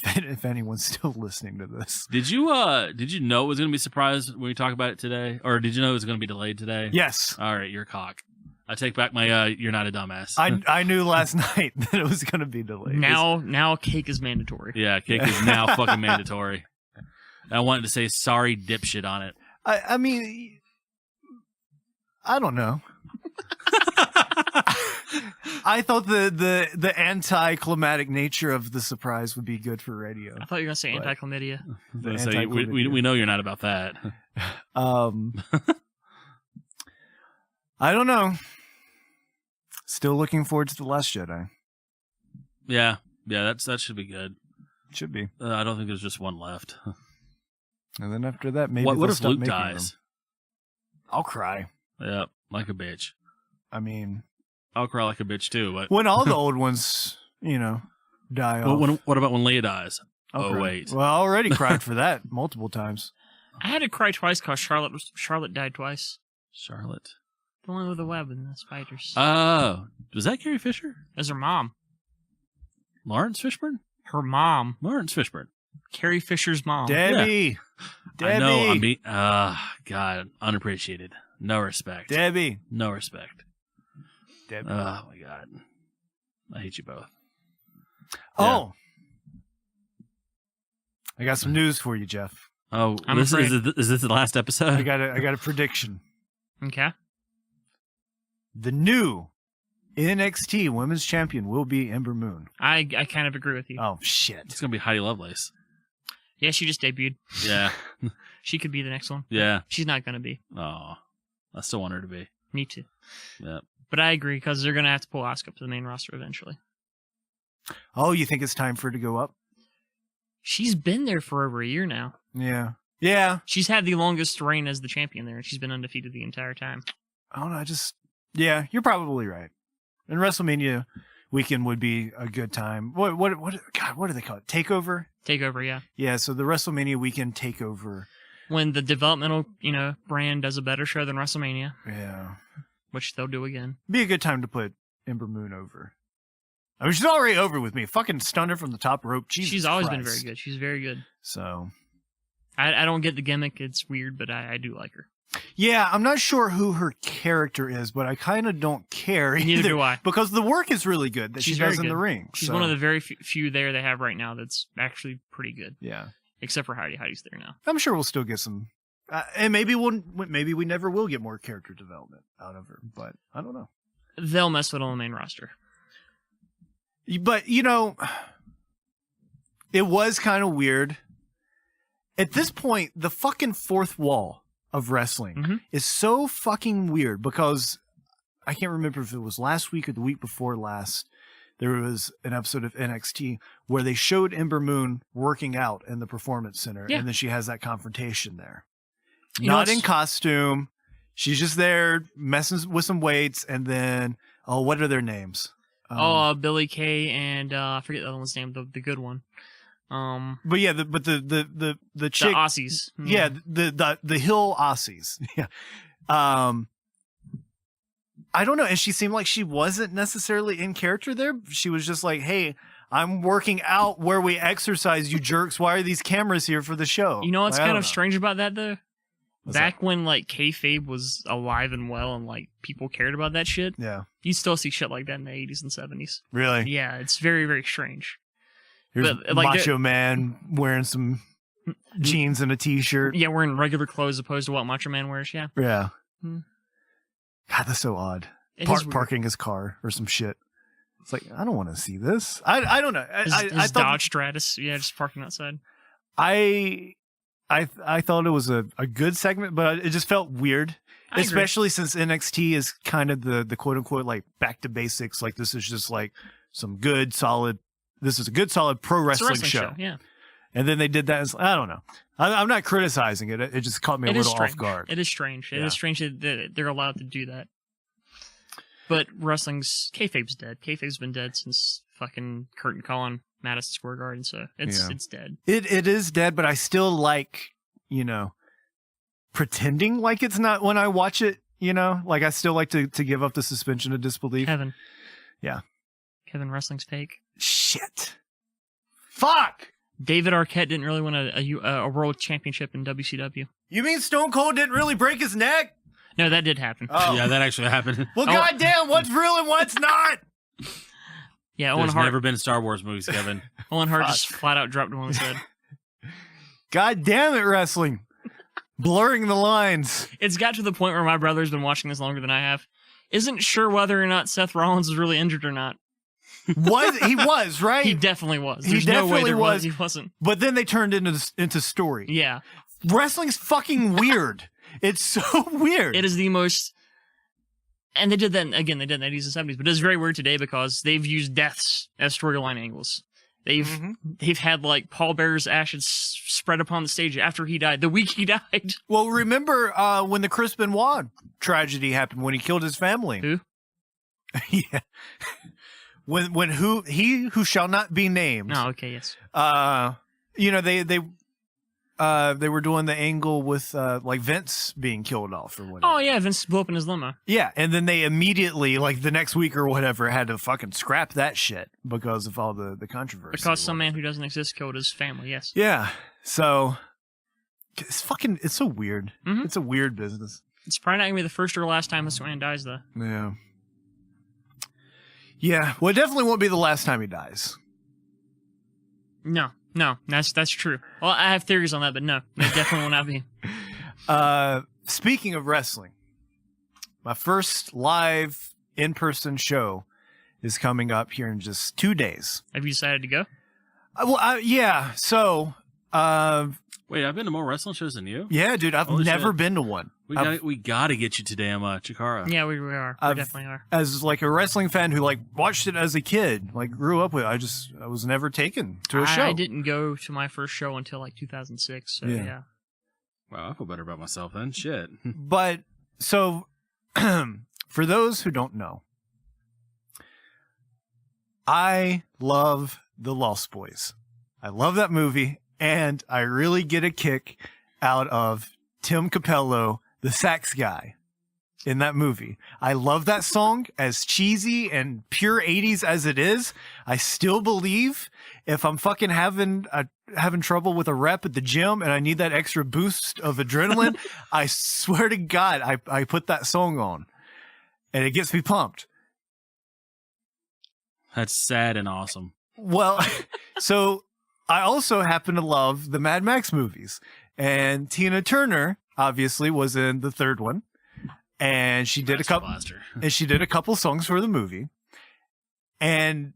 If anyone's still listening to this. Did you know it was gonna be surprised when we talk about it today, or did you know it was gonna be delayed today? Yes. All right, you're a cock. I take back my you're not a dumbass. I knew last night that it was going to be delayed. Now cake is mandatory. Yeah, cake is now fucking mandatory. I wanted to say sorry dipshit on it. I mean, I don't know. I thought the anticlimactic nature of the surprise would be good for radio. I thought you were going to say What? anti-chlamydia. The So we anticlimactic. know you're not about that. I don't know. Still looking forward to The Last Jedi. Yeah, that should be good. Should be. I don't think there's just one left. And then after that, maybe What they'll if stop Luke making dies? them. I'll cry. Yeah, like a bitch. I mean, I'll cry like a bitch too. But when all the old ones, die off. what about when Leia dies? I'll Oh cry. wait, Well, I already cried for that multiple times. I had to cry twice because Charlotte died twice. Charlotte. The one with the web and the spiders. Oh, was that Carrie Fisher? As her mom. Lawrence Fishburne? Her mom. Lawrence Fishburne. Carrie Fisher's mom. Debbie. Debbie. I know. I mean, God, unappreciated. No respect. Debbie. No respect. Debbie. Oh my God, I hate you both. Oh. I got some news for you, Jeff. Oh, I'm is afraid. this the last episode? I got a prediction. Okay. The new NXT Women's Champion will be Ember Moon. I kind of agree with you. Oh shit. It's gonna be Heidi Lovelace. Yeah, she just debuted. Yeah, She could be the next one. yeah. She's not going to be. Oh, I still want her to be. Me too. Yeah. But I agree because they're going to have to pull Asuka up to the main roster eventually. Oh, you think it's time for her to go up? She's been there for over a year now. Yeah. Yeah. She's had the longest reign as the champion there, and she's been undefeated the entire time. I don't know. Yeah, you're probably right. And WrestleMania weekend would be a good time. God, what do they call it? Takeover? Takeover, yeah. Yeah, so the WrestleMania weekend takeover. When the developmental, brand does a better show than WrestleMania, Yeah. which they'll do again. Be a good time to put Ember Moon over. I mean, she's already over with me. Fucking stunned her from the top rope. Jesus She's always been Christ. very good. She's very good. So, I don't get the gimmick. It's weird, but I do like her. yeah, I'm not sure who her character is, but I kind of don't care Neither either, do I. because the work is really good that She's she does very in the good. ring. She's so, one of the very few there they have right now that's actually pretty good. Yeah, Except for Heidi. Heidi's there now. I'm sure we'll still get some, and maybe we never will get more character development out of her, but I don't know. They'll mess with it on the main roster. But it was kind of weird. At this point, the fucking fourth wall of wrestling Mhm. is so fucking weird because I can't remember if it was last week or the week before last. there was an episode of NXT where they showed Ember Moon working out in the Performance Center, and then she has that confrontation there. Not in costume. She's just there messing with some weights, and then what are their names? Billy Kay and I forget the other one's name, the good one. But yeah, the chick, the Aussies. yeah, the Hill Aussies. Yeah. I don't know, and she seemed like she wasn't necessarily in character there. She was just like, "Hey, I'm working out where we exercise, you jerks. Why are these cameras here for the show?" You know what's Like, kind of strange about that though? What's Back when like kayfabe was alive and well, and like people cared about that shit, Yeah. you still see shit like that in the 80s and 70s. Really? Yeah, it's very, very strange. Here's But, like, Macho Man wearing some jeans and a t-shirt. Yeah, wearing regular clothes opposed to what Macho Man wears. Yeah, Yeah. Hmm. God, that's so odd. It is weird. Parking his car or some shit. It's like, I don't want to see this. I don't know. His I thought, Dodge Stratus, yeah, just parking outside. I thought it was a good segment, but it just felt weird. I agree. Especially since NXT is kind of the quote unquote like back to basics. Like this is just like some good solid. This is a good solid pro It's a wrestling show. yeah. And then they did that. And I don't know. I'm not criticizing it. It just caught me a little strange. off guard. It is strange. It Yeah. is strange that they're allowed to do that. But kayfabe's dead. Kayfabe's been dead since fucking Curtin Collin, Madison Square Garden. So it's dead. It is dead, but I still like, pretending like it's not when I watch it, like I still like to give up the suspension of disbelief. Kevin. Yeah. Kevin, wrestling's fake. Shit. Fuck. David Arquette didn't really win a world championship in WCW. You mean Stone Cold didn't really break his neck? No, that did happen. Oh. Yeah, that actually happened. Well, goddamn, what's real and what's not? Yeah, Owen There's Hart. never been Star Wars movies, Kevin. Owen Hart just flat out dropped him on his head. God damn it, wrestling. Blurring the lines. It's got to the point where my brother's been watching this longer than I have. Isn't sure whether or not Seth Rollins was really injured or not. He was, right? He definitely was. He There's no way definitely was. he wasn't. But then they turned into story. Yeah. Wrestling's fucking weird. It's so weird. It is the most... And they did that, again, they did in the 80s and 70s, but it's very weird today because they've used deaths as storyline angles. They've had, like, Paul Bearer's ashes spread upon the stage after he died, the week he died. Well, remember when the Chris Benoit tragedy happened, when he killed his family? Who? Yeah. When who shall not be named. Oh, okay, yes. They were doing the angle with like Vince being killed off or whatever. Oh, yeah, Vince blew up in his limo. Yeah, and then they immediately, like the next week or whatever, had to fucking scrap that shit because of all the controversy. Because some man who doesn't exist killed his family, yes. Yeah, so it's so weird. Mhm. It's a weird business. It's probably not going to be the first or last time this man dies, though. Yeah. Yeah, well, it definitely won't be the last time he dies. No, that's true. Well, I have theories on that, but no, it definitely will not be. Speaking of wrestling, my first live in-person show is coming up here in just 2 days. Have you decided to go? Yeah. So, Wait, I've been to more wrestling shows than you? yeah, dude, I've Holy never shit. been to one. We gotta get you to damn Chikara. Yeah, we are. We definitely are. As like a wrestling fan who like watched it as a kid, like grew up with it, I was never taken to a show. I didn't go to my first show until like 2006. So yeah. Wow, I feel better about myself then. Shit. But so, for those who don't know, I love The Lost Boys. I love that movie, and I really get a kick out of Tim Capello, the sax guy, in that movie. I love that song, as cheesy and pure 80s as it is. I still believe if I'm fucking having trouble with a rep at the gym and I need that extra boost of adrenaline, I swear to God, I put that song on and it gets me pumped. That's sad and awesome. Well, so I also happen to love the Mad Max movies, and Tina Turner obviously was in the third one, and she did a couple songs for the movie, and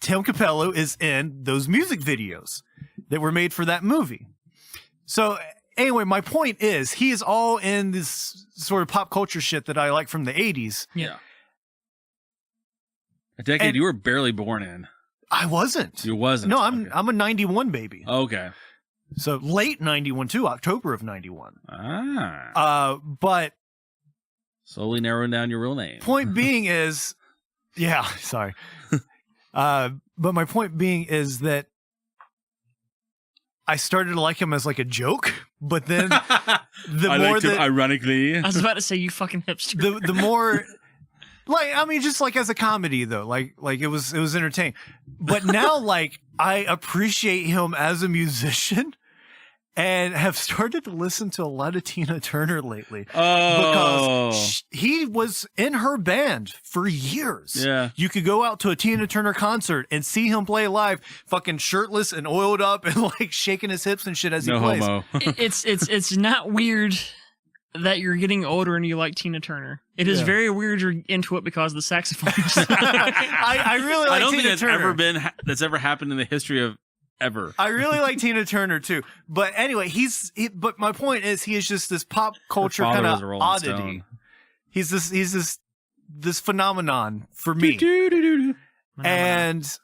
Tim Capello is in those music videos that were made for that movie. So anyway, my point is he is all in this sort of pop culture shit that I like from the 80s. Yeah. A decade And- you were barely born in. I wasn't. You wasn't. No, I'm Okay. I'm a 91 baby. Okay. So late 91 too, October of 91. But Slowly narrowing down your real name. point being is, yeah, sorry. But my point being is that I started to like him as like a joke, but then the I more liked him that ironically. I was about to say, you fucking hipster. the more like, I mean, just like as a comedy though, like it was entertaining. But now like I appreciate him as a musician and have started to listen to a lot of Tina Turner lately. Oh. Because he was in her band for years. Yeah. You could go out to a Tina Turner concert and see him play live, fucking shirtless and oiled up and like shaking his hips and shit as No he plays. homo. It's not weird that you're getting older and you like Tina Turner. It is Yeah. very weird you're into it because of the saxophone. I really like I don't Tina think that's Turner. that's ever happened in the history of ever. I really like Tina Turner too. But anyway, but my point is he is just this pop culture father kind was of a Rolling oddity. Stone. He's this phenomenon for me. And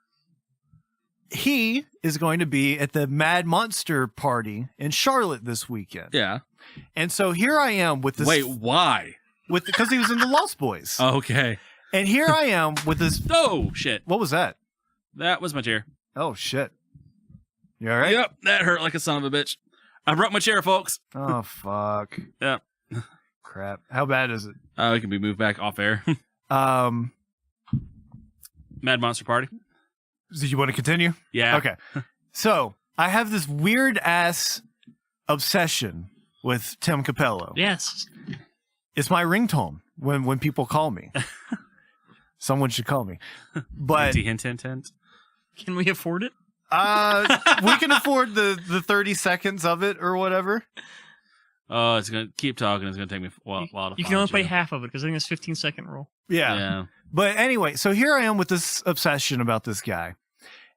he is going to be at the Mad Monster party in Charlotte this weekend. Yeah. And so here I am with this. Wait, why? Because he was in the Lost Boys. Okay. And here I am with this. Oh, shit. What was that? That was my chair. Oh, shit. You all right? Yep, that hurt like a son of a bitch. I broke my chair, folks. Oh, fuck. Yep. Crap. How bad is it? It can be moved back off air. Mad Monster Party. So you want to continue? Yeah. Okay. So I have this weird ass obsession with Tim Capello. yes. It's my ringtone when people call me. Someone should call me. But Hint, hint, hint. Can we afford it? we can afford the 30 seconds of it or whatever. Oh, it's going to keep talking. It's going to take me a while to You can only find play you. half of it because I think it's 15-second rule. Yeah. Yeah. But anyway, so here I am with this obsession about this guy.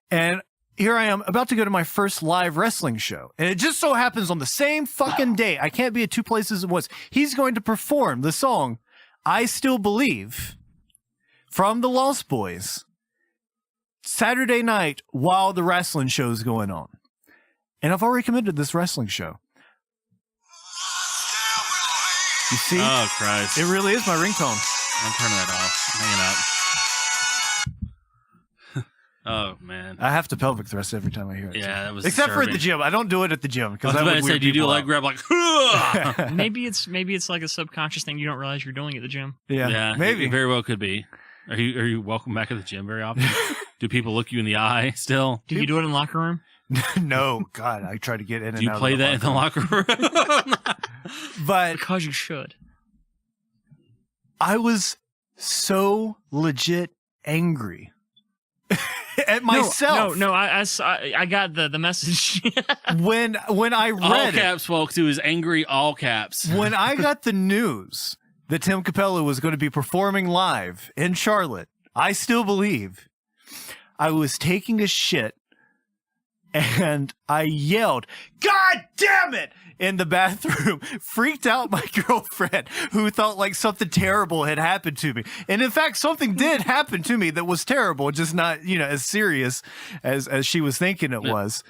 And here I am about to go to my first live wrestling show. And it just so happens on the same fucking day, I can't be at two places at once. He's going to perform the song I Still Believe from the Lost Boys Saturday night while the wrestling show's going on. And I've already committed this wrestling show. You see? Oh, Christ. It really is my ringtone. I'm turning that off. I'm hanging up. Oh, man. I have to pelvic thrust every time I hear it. Yeah, that was Except for at disturbing. the gym. I don't do it at the gym I because was that about would to say, weird do you do a people leg out. grab like, "Hurrah!" Maybe it's like a subconscious thing you don't realize you're doing at the gym. Yeah, maybe. It very well could be. Are you welcome back at the gym very often? Do people look you in the eye still? Do you do it in the locker room? No, God, I try to get in and Do you out play of that in the locker room? But Because you should. I was so legit angry at myself No, I got the message. when I All read it. caps, folks. He was angry, all caps. When I got the news that Tim Capello was going to be performing live in Charlotte, I Still Believe, I was taking a shit and I yelled, "God damn it!" in the bathroom, freaked out my girlfriend who thought like something terrible had happened to me. And in fact, something did happen to me that was terrible, just not, as serious as she was thinking it was.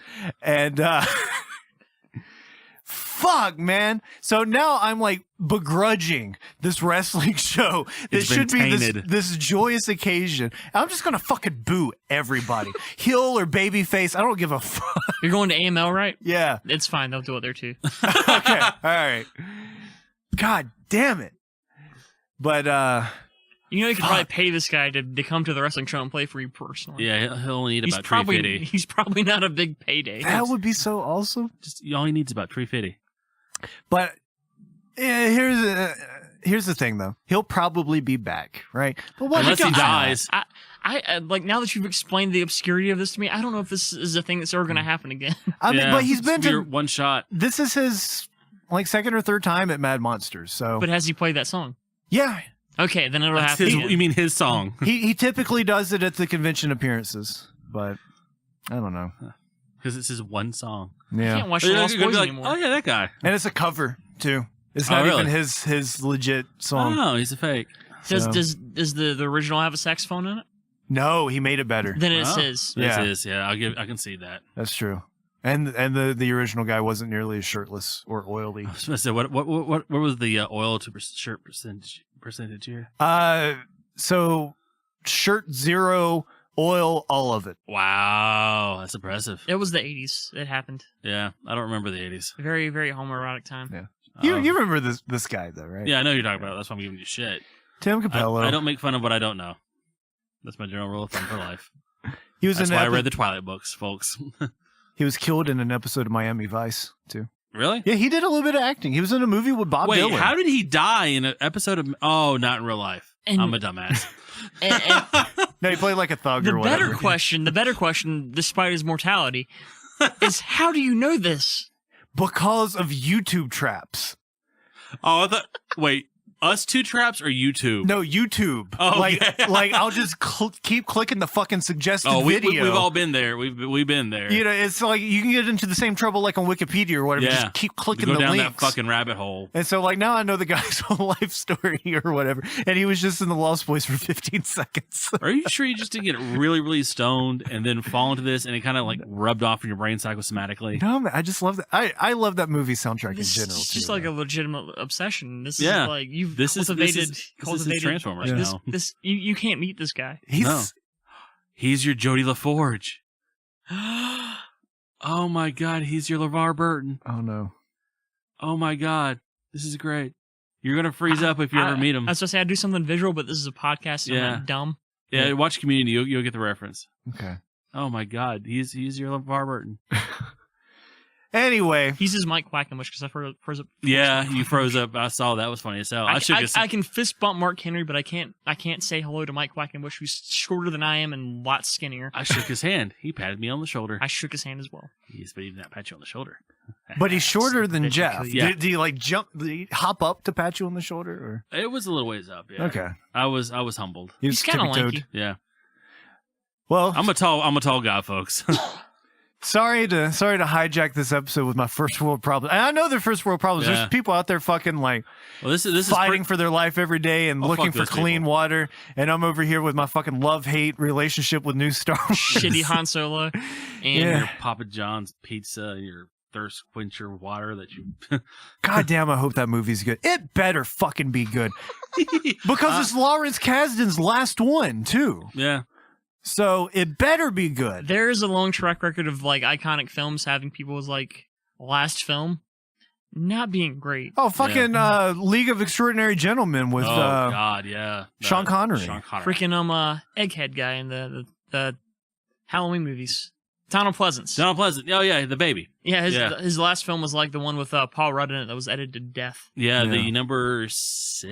And, fuck, man. So now I'm like begrudging this wrestling show that It's been should be tainted. this joyous occasion. I'm just gonna fucking boo everybody, heel or babyface. I don't give a fuck. You're going to AML, right? Yeah. It's fine. They'll do it there too. Okay. All right. God damn it. But You could probably pay this guy to come to the wrestling show and play for you personally. Yeah, he'll only need He's about probably $350. he's probably not a big payday. that would be so awesome. Just all he needs is about $350. But here's the thing though. He'll probably be back, right? But what Unless he dies. I like now that you've explained the obscurity of this to me, I don't know if this is a thing that's ever going to happen again. I mean, Yeah, but he's it's been your to one shot. this is his like second or third time at Mad Monsters. So But has he played that song? yeah, Okay, then it'll That's happen. his, again. you mean his song? he typically does it at the convention appearances, but I don't know. Because it's his one song. You Yeah, can't watch You're the Lost gonna Boys be like, anymore. oh yeah, that guy. and it's a cover too. It's Oh, not really? even his legit song. Oh, he's a fake. Does So- does the original have a saxophone in it? No, he made it better. Then it's Oh. his. Yeah. This is, yeah. I can see that. That's true. And the original guy wasn't nearly as shirtless or oily. I was going to say, what was the oil to shirt percentage here? So shirt 0, oil all of it. Wow, that's impressive. It was the 80s. It happened. Yeah, I don't remember the 80s. Very, very homoerotic time. Yeah. Oh. You remember this guy though, right? Yeah, I know who you're talking about. That's why I'm giving you shit. Tim Capello. I don't make fun of what I don't know. That's my general rule of thumb for life. He was That's in why I read the Twilight books, folks. He was killed in an episode of Miami Vice too. Really? Yeah, he did a little bit of acting. He was in a movie with Bob Wait, Dylan. how did he die in an episode of... Oh, not in real life. And- I'm a dumbass. And No, he played like a thug the or whatever. better question, despite his mortality, is how do you know this? Because of YouTube traps. Oh, I thought... Wait, us two traps or YouTube? No, YouTube. Oh, like, yeah. like I'll just keep clicking the fucking suggested Oh, video. we've all been there. We've been there. You know, it's like you can get into the same trouble like on Wikipedia or whatever. Yeah. Just keep clicking Go the down links. that fucking rabbit hole. And so, like, now I know the guy's whole life story or whatever. And he was just in the Lost Boys for 15 seconds. Are you sure you just didn't get really, really stoned and then fall into this and it kind of like rubbed off in your brain psychosomatically? No, man, I just love that. I love that movie soundtrack This in general, is too. just like man. a legitimate obsession. This Yeah. is like you've This is cultivated Transformers Yeah. now. This you can't meet this guy. He's, No. He's your Jodie LaForge. Oh my God, he's your LeVar Burton. oh, no. Oh my God, this is great. You're gonna freeze up if you ever meet him. I was gonna say I do something visual, but this is a podcast. So Yeah. I'm not dumb. Yeah, watch Community. You'll get the reference. Okay. Oh my God, he's your LeVar Burton. Anyway, He's his Mike Quackenbush because I froze up. Yeah, you froze up. I saw that was funny as hell. I can fist bump Mark Henry, but I can't say hello to Mike Quackenbush, who's shorter than I am and a lot skinnier. I shook his hand. He patted me on the shoulder. I shook his hand as well. Yes, but he did not pat you on the shoulder. but he's shorter than Technically, Jeff. yeah. Did he like jump? Did he hop up to pat you on the shoulder? It was a little ways up. Yeah. Or okay, I was humbled. he He's was kind of tippy-toed. lanky. Yeah. Well, I'm a tall guy, folks. sorry to hijack this episode with my first world problems. And I know they're first world problems. Yeah. There's people out there fucking like Well, this is fighting for their life every day and Oh, looking fuck for those clean people. water, and I'm over here with my fucking love-hate relationship with new Star Wars. Shitty Han Solo. And Yeah. your Papa John's pizza and your thirst quencher water that you. God damn, I hope that movie's good. It better fucking be good because it's Lawrence Kasdan's last one too. Yeah. So it better be good. there is a long track record of like iconic films having people as like last film not being great. Oh, fucking League of Extraordinary Gentlemen with Oh God, yeah. Sean Connery. Sean Connery. Freaking Egghead guy in the Halloween movies. Donald Pleasance. Donald Pleasant. Oh yeah, the baby. Yeah, Yeah. his last film was like the one with Paul Rudd in it that was edited to death. Yeah, Yeah. the number 6.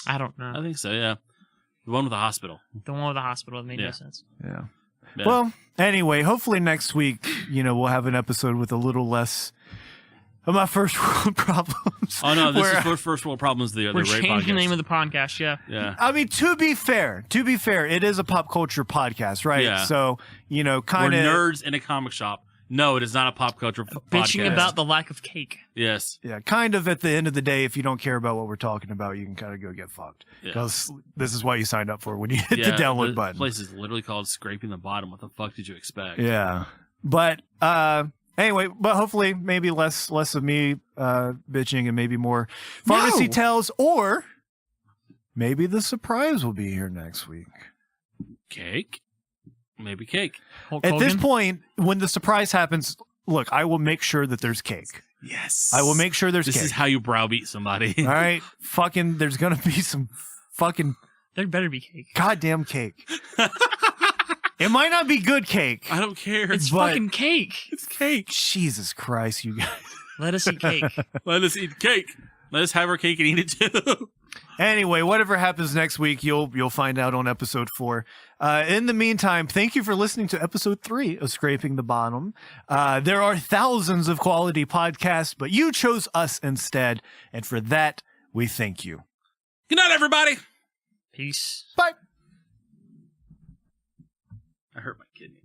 I don't know. I think so. Yeah, the one with the hospital. The one with the hospital that made Yeah. no sense. Yeah. Yeah. Well, anyway, hopefully next week, we'll have an episode with a little less of my first world problems. Oh no, this where- is first world problems. The We're rape changing the podcast. name of the podcast. Yeah. Yeah. I mean, to be fair, it is a pop culture podcast, right? Yeah. So, We're kind of nerds in a comic shop. No, it is not a pop culture Bitching podcast. about the lack of cake. Yes. Yeah, kind of at the end of the day, if you don't care about what we're talking about, you can kind of go get fucked. Yeah. Because this is what you signed up for when you hit Yeah, the download the button. place is literally called Scraping the Bottom. What the fuck did you expect? Yeah. But anyway, but hopefully maybe less of me bitching and maybe more pharmacy No. tales, or maybe the surprise will be here next week. Cake? Maybe cake. Hulk At this Hogan? point, when the surprise happens, look, I will make sure that there's cake. Yes. I will make sure there's This cake. is how you browbeat somebody. All right, fucking, there's gonna be some fucking There better be cake. goddamn cake. It might not be good cake. I don't care. It's But- fucking cake. It's cake. Jesus Christ, you guys. Let us eat cake. Let us eat cake. Let us have our cake and eat it too. Anyway, whatever happens next week, you'll find out on episode 4. In the meantime, thank you for listening to episode 3 of Scraping the Bottom. There are thousands of quality podcasts, but you chose us instead, and for that, we thank you. Good night, everybody. Peace. Bye. I hurt my kidney.